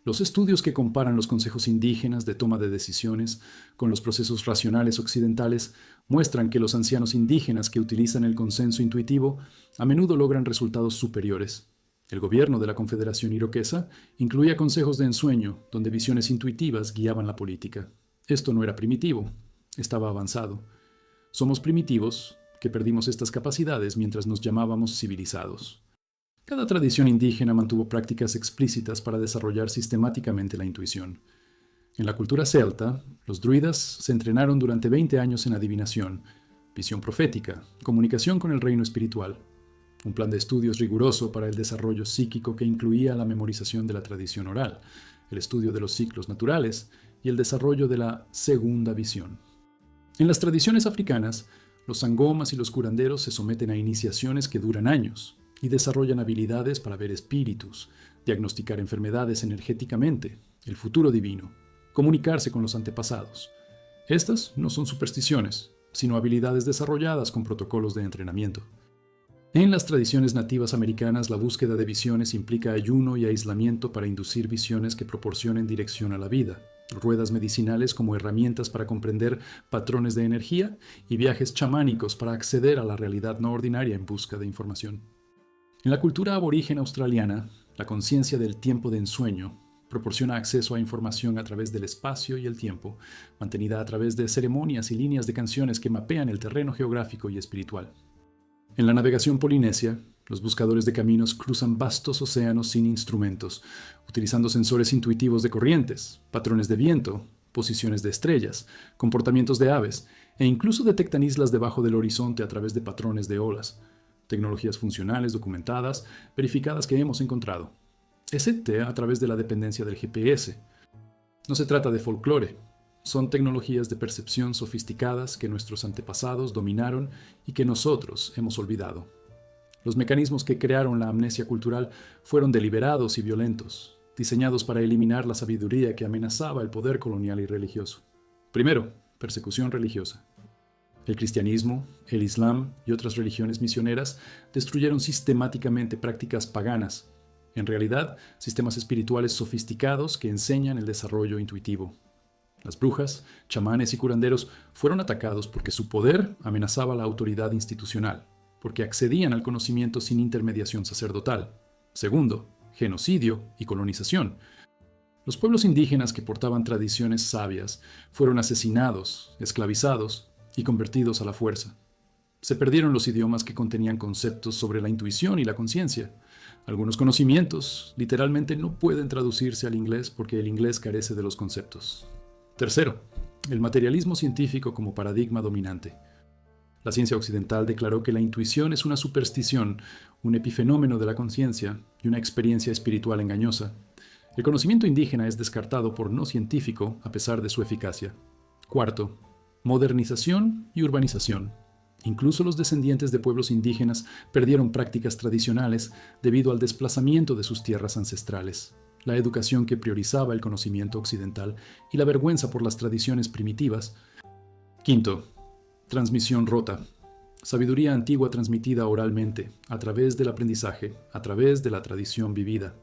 Los estudios que comparan los consejos indígenas de toma de decisiones con los procesos racionales occidentales muestran que los ancianos indígenas que utilizan el consenso intuitivo a menudo logran resultados superiores. El gobierno de la Confederación Iroquesa incluía consejos de ensueño, donde visiones intuitivas guiaban la política. Esto no era primitivo, estaba avanzado. Somos primitivos, que perdimos estas capacidades mientras nos llamábamos civilizados. Cada tradición indígena mantuvo prácticas explícitas para desarrollar sistemáticamente la intuición. En la cultura celta, los druidas se entrenaron durante 20 años en adivinación, visión profética, comunicación con el reino espiritual, un plan de estudios riguroso para el desarrollo psíquico que incluía la memorización de la tradición oral, el estudio de los ciclos naturales y el desarrollo de la segunda visión. En las tradiciones africanas, los sangomas y los curanderos se someten a iniciaciones que duran años y desarrollan habilidades para ver espíritus, diagnosticar enfermedades energéticamente, el futuro divino, comunicarse con los antepasados. Estas no son supersticiones, sino habilidades desarrolladas con protocolos de entrenamiento. En las tradiciones nativas americanas, la búsqueda de visiones implica ayuno y aislamiento para inducir visiones que proporcionen dirección a la vida, ruedas medicinales como herramientas para comprender patrones de energía y viajes chamánicos para acceder a la realidad no ordinaria en busca de información. En la cultura aborigen australiana, la conciencia del tiempo de ensueño proporciona acceso a información a través del espacio y el tiempo, mantenida a través de ceremonias y líneas de canciones que mapean el terreno geográfico y espiritual. En la navegación polinesia, los buscadores de caminos cruzan vastos océanos sin instrumentos, utilizando sensores intuitivos de corrientes, patrones de viento, posiciones de estrellas, comportamientos de aves, e incluso detectan islas debajo del horizonte a través de patrones de olas. tecnologías funcionales documentadas, verificadas que hemos encontrado, excepto a través de la dependencia del GPS. No se trata de folclore, son tecnologías de percepción sofisticadas que nuestros antepasados dominaron y que nosotros hemos olvidado. Los mecanismos que crearon la amnesia cultural fueron deliberados y violentos, diseñados para eliminar la sabiduría que amenazaba el poder colonial y religioso. Primero, persecución religiosa. El cristianismo, el islam y otras religiones misioneras destruyeron sistemáticamente prácticas paganas, en realidad sistemas espirituales sofisticados que enseñan el desarrollo intuitivo. Las brujas, chamanes y curanderos fueron atacados porque su poder amenazaba la autoridad institucional, porque accedían al conocimiento sin intermediación sacerdotal. Segundo, genocidio y colonización. Los pueblos indígenas que portaban tradiciones sabias fueron asesinados, esclavizados y convertidos a la fuerza. Se perdieron los idiomas que contenían conceptos sobre la intuición y la conciencia. Algunos conocimientos literalmente no pueden traducirse al inglés porque el inglés carece de los conceptos. Tercero, el materialismo científico como paradigma dominante. La ciencia occidental declaró que la intuición es una superstición, un epifenómeno de la conciencia y una experiencia espiritual engañosa. El conocimiento indígena es descartado por no científico a pesar de su eficacia. Cuarto, modernización y urbanización. Incluso los descendientes de pueblos indígenas perdieron prácticas tradicionales debido al desplazamiento de sus tierras ancestrales, la educación que priorizaba el conocimiento occidental y la vergüenza por las tradiciones primitivas. Quinto, transmisión rota. Sabiduría antigua transmitida oralmente, a través del aprendizaje, a través de la tradición vivida.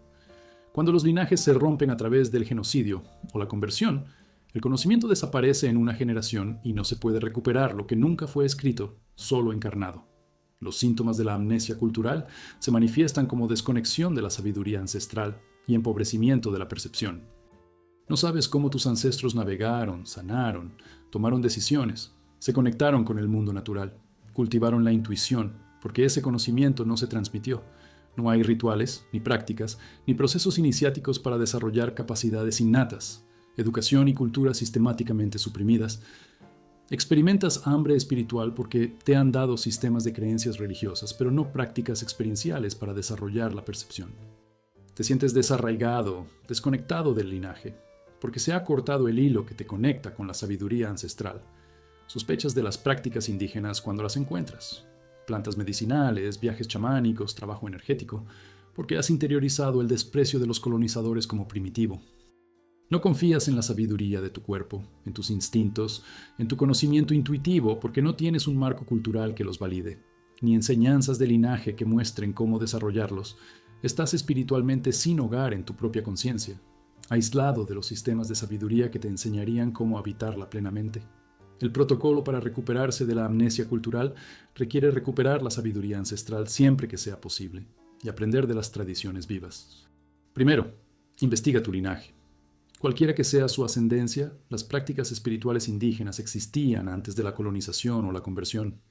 Cuando los linajes se rompen a través del genocidio o la conversión, el conocimiento desaparece en una generación y no se puede recuperar lo que nunca fue escrito, solo encarnado. Los síntomas de la amnesia cultural se manifiestan como desconexión de la sabiduría ancestral y empobrecimiento de la percepción. No sabes cómo tus ancestros navegaron, sanaron, tomaron decisiones, se conectaron con el mundo natural, cultivaron la intuición, porque ese conocimiento no se transmitió. No hay rituales, ni prácticas, ni procesos iniciáticos para desarrollar capacidades innatas, educación y cultura sistemáticamente suprimidas. Experimentas hambre espiritual porque te han dado sistemas de creencias religiosas, pero no prácticas experienciales para desarrollar la percepción. Te sientes desarraigado, desconectado del linaje, porque se ha cortado el hilo que te conecta con la sabiduría ancestral. Sospechas de las prácticas indígenas cuando las encuentras. Plantas medicinales, viajes chamánicos, trabajo energético, porque has interiorizado el desprecio de los colonizadores como primitivo. No confías en la sabiduría de tu cuerpo, en tus instintos, en tu conocimiento intuitivo, porque no tienes un marco cultural que los valide, ni enseñanzas de linaje que muestren cómo desarrollarlos. Estás espiritualmente sin hogar en tu propia conciencia, aislado de los sistemas de sabiduría que te enseñarían cómo habitarla plenamente. El protocolo para recuperarse de la amnesia cultural requiere recuperar la sabiduría ancestral siempre que sea posible y aprender de las tradiciones vivas. Primero, investiga tu linaje. Cualquiera que sea su ascendencia, las prácticas espirituales indígenas existían antes de la colonización o la conversión.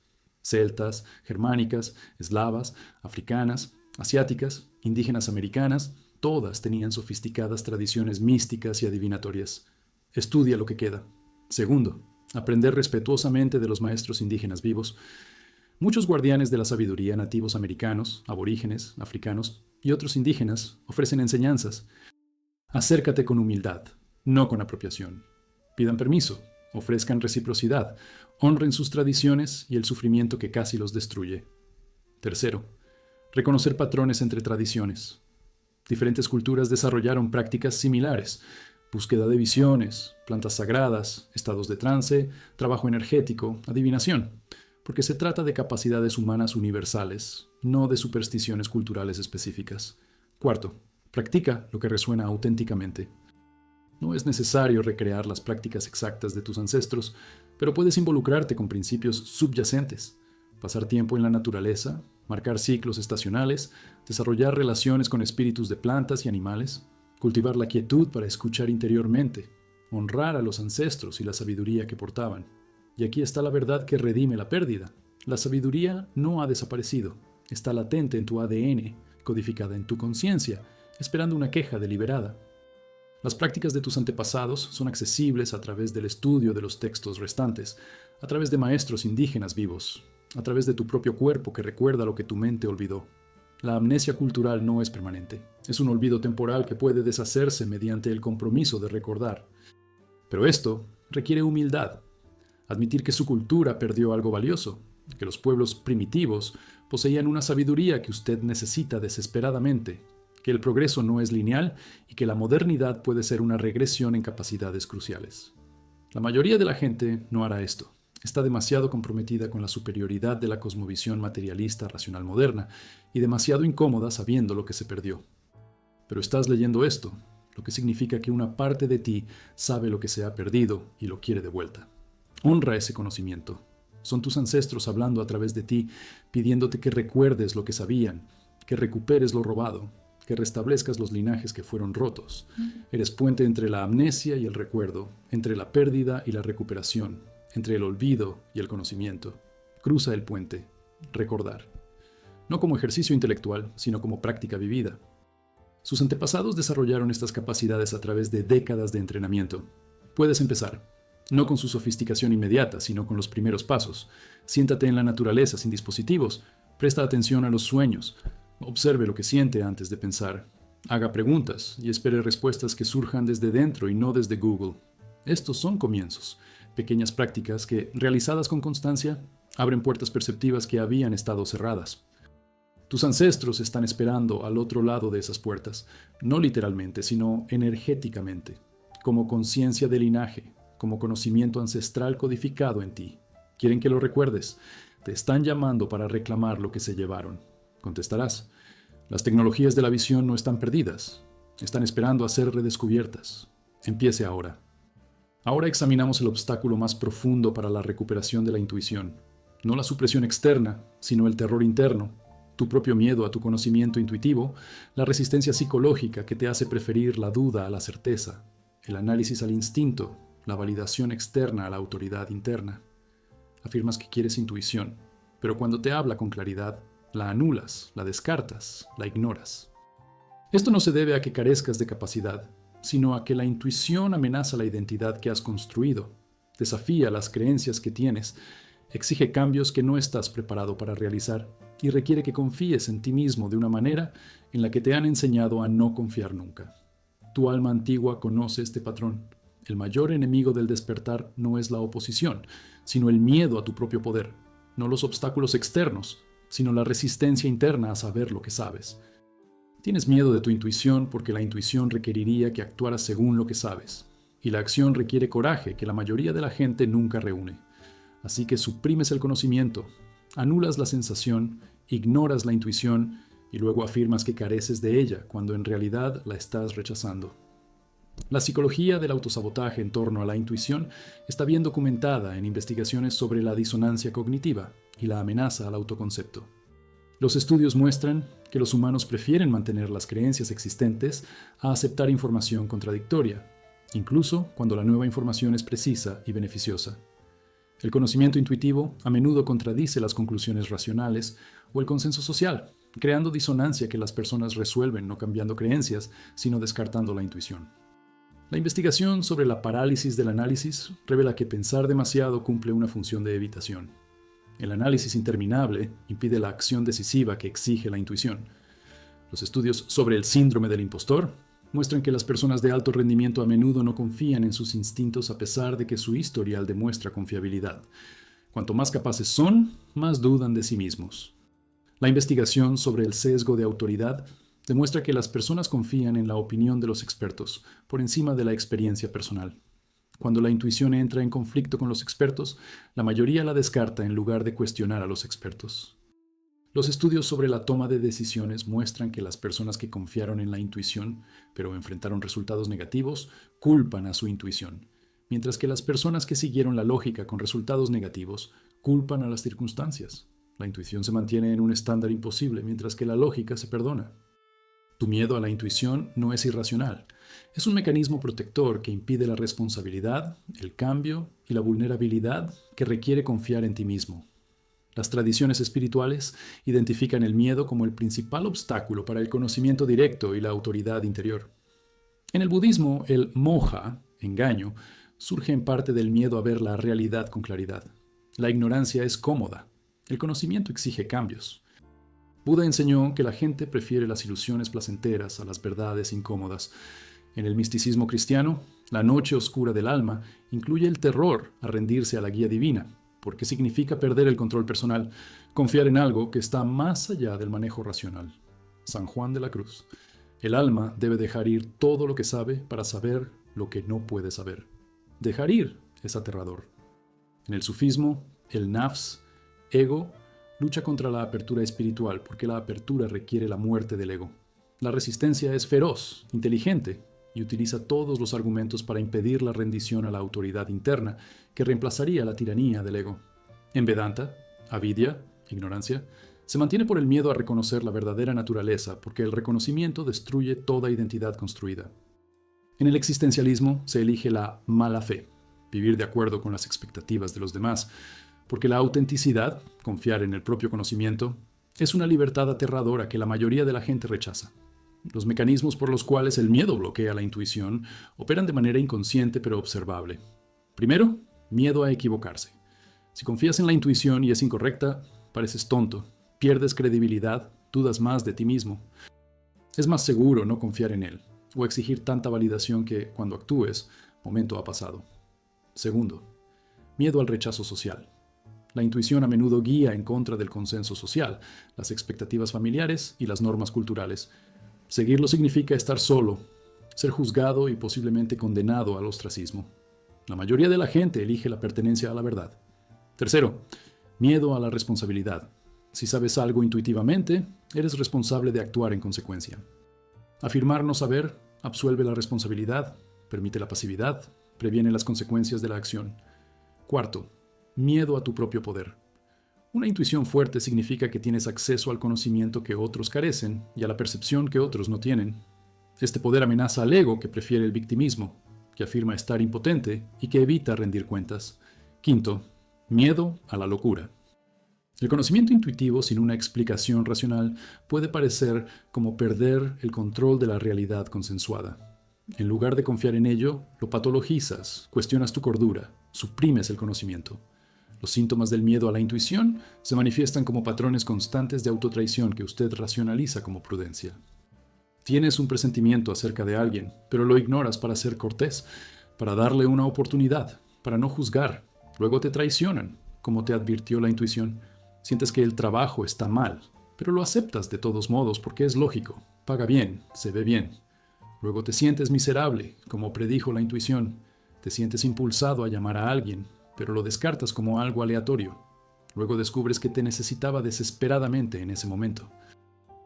Celtas, germánicas, eslavas, africanas, asiáticas, indígenas americanas, todas tenían sofisticadas tradiciones místicas y adivinatorias. Estudia lo que queda. Segundo, aprender respetuosamente de los maestros indígenas vivos. Muchos guardianes de la sabiduría nativos americanos, aborígenes, africanos y otros indígenas ofrecen enseñanzas. Acércate con humildad, no con apropiación. Pidan permiso, ofrezcan reciprocidad, honren sus tradiciones y el sufrimiento que casi los destruye. Tercero, reconocer patrones entre tradiciones. Diferentes culturas desarrollaron prácticas similares: búsqueda de visiones, plantas sagradas, estados de trance, trabajo energético, adivinación, porque se trata de capacidades humanas universales, no de supersticiones culturales específicas. Cuarto, practica lo que resuena auténticamente. No es necesario recrear las prácticas exactas de tus ancestros, pero puedes involucrarte con principios subyacentes, pasar tiempo en la naturaleza, marcar ciclos estacionales, desarrollar relaciones con espíritus de plantas y animales, cultivar la quietud para escuchar interiormente, honrar a los ancestros y la sabiduría que portaban. Y aquí está la verdad que redime la pérdida. La sabiduría no ha desaparecido, está latente en tu ADN, codificada en tu conciencia, esperando una queja deliberada. Las prácticas de tus antepasados son accesibles a través del estudio de los textos restantes, a través de maestros indígenas vivos. a través de tu propio cuerpo que recuerda lo que tu mente olvidó. La amnesia cultural no es permanente. Es un olvido temporal que puede deshacerse mediante el compromiso de recordar. Pero esto requiere humildad. Admitir que su cultura perdió algo valioso, que los pueblos primitivos poseían una sabiduría que usted necesita desesperadamente, que el progreso no es lineal y que la modernidad puede ser una regresión en capacidades cruciales. La mayoría de la gente no hará esto. Está demasiado comprometida con la superioridad de la cosmovisión materialista racional moderna y demasiado incómoda sabiendo lo que se perdió. Pero estás leyendo esto, lo que significa que una parte de ti sabe lo que se ha perdido y lo quiere de vuelta. Honra ese conocimiento. Son tus ancestros hablando a través de ti, pidiéndote que recuerdes lo que sabían, que recuperes lo robado, que restablezcas los linajes que fueron rotos. Eres puente entre la amnesia y el recuerdo, entre la pérdida y la recuperación, entre el olvido y el conocimiento. Cruza el puente. Recordar. No como ejercicio intelectual, sino como práctica vivida. Sus antepasados desarrollaron estas capacidades a través de décadas de entrenamiento. Puedes empezar. No con su sofisticación inmediata, sino con los primeros pasos. Siéntate en la naturaleza sin dispositivos. Presta atención a los sueños. Observe lo que siente antes de pensar. Haga preguntas y espere respuestas que surjan desde dentro y no desde Google. Estos son comienzos. Pequeñas prácticas que, realizadas con constancia, abren puertas perceptivas que habían estado cerradas. Tus ancestros están esperando al otro lado de esas puertas, no literalmente, sino energéticamente, como conciencia de linaje, como conocimiento ancestral codificado en ti. Quieren que lo recuerdes. Te están llamando para reclamar lo que se llevaron. Contestarás. Las tecnologías de la visión no están perdidas. Están esperando a ser redescubiertas. Empiece ahora. Ahora examinamos el obstáculo más profundo para la recuperación de la intuición. No la supresión externa, sino el terror interno, tu propio miedo a tu conocimiento intuitivo, la resistencia psicológica que te hace preferir la duda a la certeza, el análisis al instinto, la validación externa a la autoridad interna. Afirmas que quieres intuición, pero cuando te habla con claridad, la anulas, la descartas, la ignoras. Esto no se debe a que carezcas de capacidad, sino a que la intuición amenaza la identidad que has construido, desafía las creencias que tienes, exige cambios que no estás preparado para realizar y requiere que confíes en ti mismo de una manera en la que te han enseñado a no confiar nunca. Tu alma antigua conoce este patrón. El mayor enemigo del despertar no es la oposición, sino el miedo a tu propio poder, no los obstáculos externos, sino la resistencia interna a saber lo que sabes. Tienes miedo de tu intuición porque la intuición requeriría que actuaras según lo que sabes, y la acción requiere coraje que la mayoría de la gente nunca reúne. Así que suprimes el conocimiento, anulas la sensación, ignoras la intuición y luego afirmas que careces de ella cuando en realidad la estás rechazando. La psicología del autosabotaje en torno a la intuición está bien documentada en investigaciones sobre la disonancia cognitiva y la amenaza al autoconcepto. Los estudios muestran que los humanos prefieren mantener las creencias existentes a aceptar información contradictoria, incluso cuando la nueva información es precisa y beneficiosa. El conocimiento intuitivo a menudo contradice las conclusiones racionales o el consenso social, creando disonancia que las personas resuelven no cambiando creencias, sino descartando la intuición. La investigación sobre la parálisis del análisis revela que pensar demasiado cumple una función de evitación. El análisis interminable impide la acción decisiva que exige la intuición. Los estudios sobre el síndrome del impostor muestran que las personas de alto rendimiento a menudo no confían en sus instintos a pesar de que su historial demuestra confiabilidad. Cuanto más capaces son, más dudan de sí mismos. La investigación sobre el sesgo de autoridad demuestra que las personas confían en la opinión de los expertos por encima de la experiencia personal. Cuando la intuición entra en conflicto con los expertos, la mayoría la descarta en lugar de cuestionar a los expertos. Los estudios sobre la toma de decisiones muestran que las personas que confiaron en la intuición, pero enfrentaron resultados negativos, culpan a su intuición, mientras que las personas que siguieron la lógica con resultados negativos, culpan a las circunstancias. La intuición se mantiene en un estándar imposible, mientras que la lógica se perdona. Tu miedo a la intuición no es irracional. Es un mecanismo protector que impide la responsabilidad, el cambio y la vulnerabilidad que requiere confiar en ti mismo. Las tradiciones espirituales identifican el miedo como el principal obstáculo para el conocimiento directo y la autoridad interior. En el budismo, el moha, engaño, surge en parte del miedo a ver la realidad con claridad. La ignorancia es cómoda. El conocimiento exige cambios. Buda enseñó que la gente prefiere las ilusiones placenteras a las verdades incómodas. En el misticismo cristiano, la noche oscura del alma incluye el terror a rendirse a la guía divina, porque significa perder el control personal, confiar en algo que está más allá del manejo racional. San Juan de la Cruz. El alma debe dejar ir todo lo que sabe para saber lo que no puede saber. Dejar ir es aterrador. En el sufismo, el nafs, ego, lucha contra la apertura espiritual porque la apertura requiere la muerte del ego. La resistencia es feroz, inteligente y utiliza todos los argumentos para impedir la rendición a la autoridad interna que reemplazaría la tiranía del ego. En Vedanta, avidya, ignorancia, se mantiene por el miedo a reconocer la verdadera naturaleza porque el reconocimiento destruye toda identidad construida. En el existencialismo se elige la mala fe, vivir de acuerdo con las expectativas de los demás, porque la autenticidad, confiar en el propio conocimiento, es una libertad aterradora que la mayoría de la gente rechaza. Los mecanismos por los cuales el miedo bloquea la intuición operan de manera inconsciente pero observable. Primero, miedo a equivocarse. Si confías en la intuición y es incorrecta, pareces tonto, pierdes credibilidad, dudas más de ti mismo. Es más seguro no confiar en él, o exigir tanta validación que, cuando actúes, momento ha pasado. Segundo, miedo al rechazo social. La intuición a menudo guía en contra del consenso social, las expectativas familiares y las normas culturales. Seguirlo significa estar solo, ser juzgado y posiblemente condenado al ostracismo. La mayoría de la gente elige la pertenencia a la verdad. Tercero, miedo a la responsabilidad. Si sabes algo intuitivamente, eres responsable de actuar en consecuencia. Afirmar no saber absuelve la responsabilidad, permite la pasividad, previene las consecuencias de la acción. Cuarto, miedo a tu propio poder. Una intuición fuerte significa que tienes acceso al conocimiento que otros carecen y a la percepción que otros no tienen. Este poder amenaza al ego que prefiere el victimismo, que afirma estar impotente y que evita rendir cuentas. Quinto, miedo a la locura. El conocimiento intuitivo sin una explicación racional puede parecer como perder el control de la realidad consensuada. En lugar de confiar en ello, lo patologizas, cuestionas tu cordura, suprimes el conocimiento. Los síntomas del miedo a la intuición se manifiestan como patrones constantes de autotraición que usted racionaliza como prudencia. Tienes un presentimiento acerca de alguien, pero lo ignoras para ser cortés, para darle una oportunidad, para no juzgar. Luego te traicionan, como te advirtió la intuición. Sientes que el trabajo está mal, pero lo aceptas de todos modos porque es lógico. Paga bien, se ve bien. Luego te sientes miserable, como predijo la intuición. Te sientes impulsado a llamar a alguien, pero lo descartas como algo aleatorio. Luego descubres que te necesitaba desesperadamente en ese momento.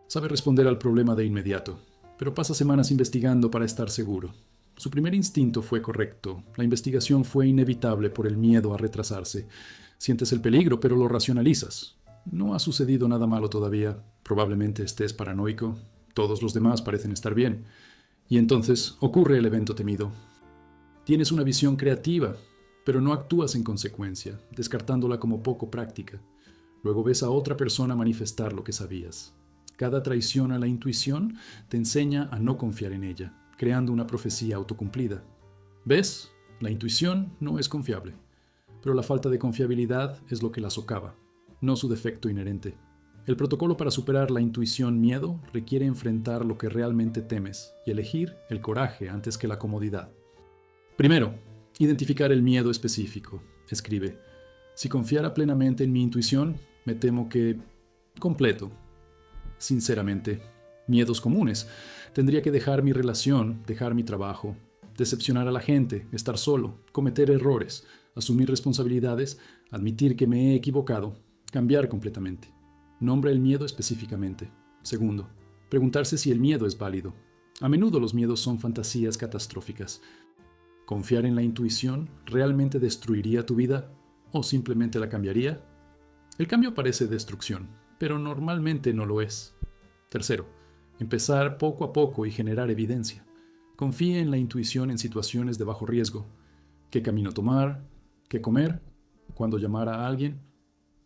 Sabe responder al problema de inmediato, pero pasa semanas investigando para estar seguro. Su primer instinto fue correcto. La investigación fue inevitable por el miedo a retrasarse. Sientes el peligro, pero lo racionalizas. No ha sucedido nada malo todavía. Probablemente estés paranoico. Todos los demás parecen estar bien. Y entonces ocurre el evento temido. Tienes una visión creativa, pero no actúas en consecuencia, descartándola como poco práctica. Luego ves a otra persona manifestar lo que sabías. Cada traición a la intuición te enseña a no confiar en ella, creando una profecía autocumplida. ¿Ves? La intuición no es confiable. Pero la falta de confiabilidad es lo que la socava, no su defecto inherente. El protocolo para superar la intuición miedo requiere enfrentar lo que realmente temes y elegir el coraje antes que la comodidad. Primero, identificar el miedo específico. Escribe: si confiara plenamente en mi intuición, me temo que... completo. Sinceramente, miedos comunes. Tendría que dejar mi relación, dejar mi trabajo, decepcionar a la gente, estar solo, cometer errores, asumir responsabilidades, admitir que me he equivocado, cambiar completamente. Nombra el miedo específicamente. Segundo, preguntarse si el miedo es válido. A menudo los miedos son fantasías catastróficas. ¿Confiar en la intuición realmente destruiría tu vida o simplemente la cambiaría? El cambio parece destrucción, pero normalmente no lo es. Tercero, empezar poco a poco y generar evidencia. Confíe en la intuición en situaciones de bajo riesgo. ¿Qué camino tomar? ¿Qué comer? ¿Cuándo llamar a alguien?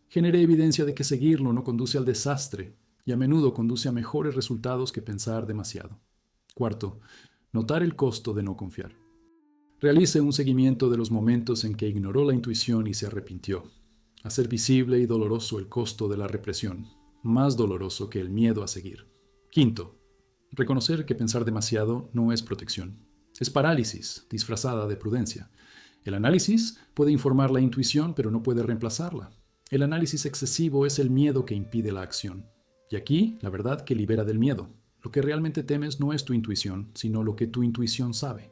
Genere evidencia de que seguirlo no conduce al desastre y a menudo conduce a mejores resultados que pensar demasiado. Cuarto, notar el costo de no confiar. Realice un seguimiento de los momentos en que ignoró la intuición y se arrepintió. hacer visible y doloroso el costo de la represión, más doloroso que el miedo a seguir. Quinto, reconocer que pensar demasiado no es protección. Es parálisis, disfrazada de prudencia. El análisis puede informar la intuición, pero no puede reemplazarla. El análisis excesivo es el miedo que impide la acción. Y aquí, la verdad que libera del miedo. Lo que realmente temes no es tu intuición, sino lo que tu intuición sabe.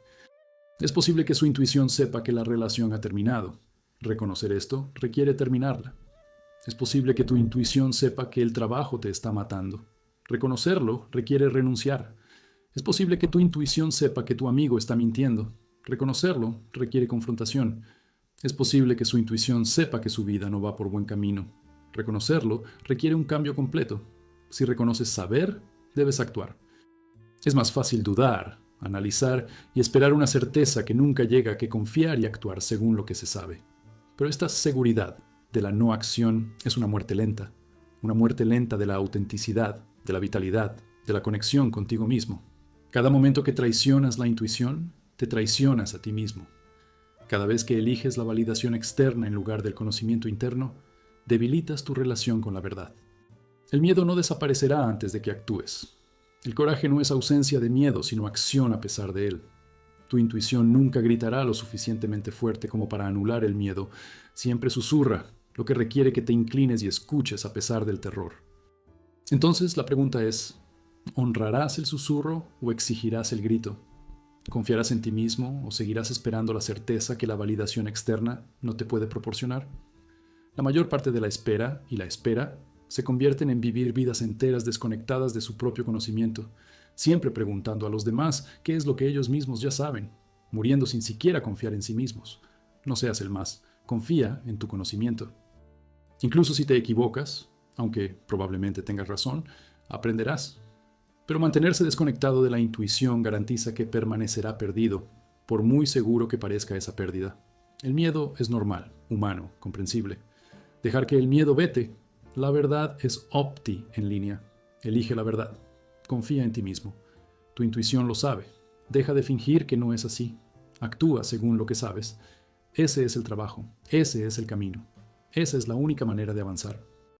Es posible que su intuición sepa que la relación ha terminado. Reconocer esto requiere terminarla. Es posible que tu intuición sepa que el trabajo te está matando. Reconocerlo requiere renunciar. Es posible que tu intuición sepa que tu amigo está mintiendo. Reconocerlo requiere confrontación. Es posible que su intuición sepa que su vida no va por buen camino. Reconocerlo requiere un cambio completo. Si reconoces saber, debes actuar. Es más fácil dudar, analizar y esperar una certeza que nunca llega que confiar y actuar según lo que se sabe. Pero esta seguridad de la no acción es una muerte lenta de la autenticidad, de la vitalidad, de la conexión contigo mismo. Cada momento que traicionas la intuición, te traicionas a ti mismo. Cada vez que eliges la validación externa en lugar del conocimiento interno, debilitas tu relación con la verdad. El miedo no desaparecerá antes de que actúes. El coraje no es ausencia de miedo, sino acción a pesar de él. Tu intuición nunca gritará lo suficientemente fuerte como para anular el miedo. Siempre susurra, lo que requiere que te inclines y escuches a pesar del terror. Entonces la pregunta es, ¿honrarás el susurro o exigirás el grito? ¿Confiarás en ti mismo o seguirás esperando la certeza que la validación externa no te puede proporcionar? La mayor parte de la espera y la espera se convierten en vivir vidas enteras desconectadas de su propio conocimiento, siempre preguntando a los demás qué es lo que ellos mismos ya saben, muriendo sin siquiera confiar en sí mismos. No seas el más, confía en tu conocimiento. Incluso si te equivocas, aunque probablemente tengas razón, aprenderás. Pero mantenerse desconectado de la intuición garantiza que permanecerá perdido, por muy seguro que parezca esa pérdida. El miedo es normal, humano, comprensible. Dejar que el miedo vete. La verdad es opti en línea. Elige la verdad. Confía en ti mismo. Tu intuición lo sabe. Deja de fingir que no es así. Actúa según lo que sabes. Ese es el trabajo. Ese es el camino. Esa es la única manera de avanzar.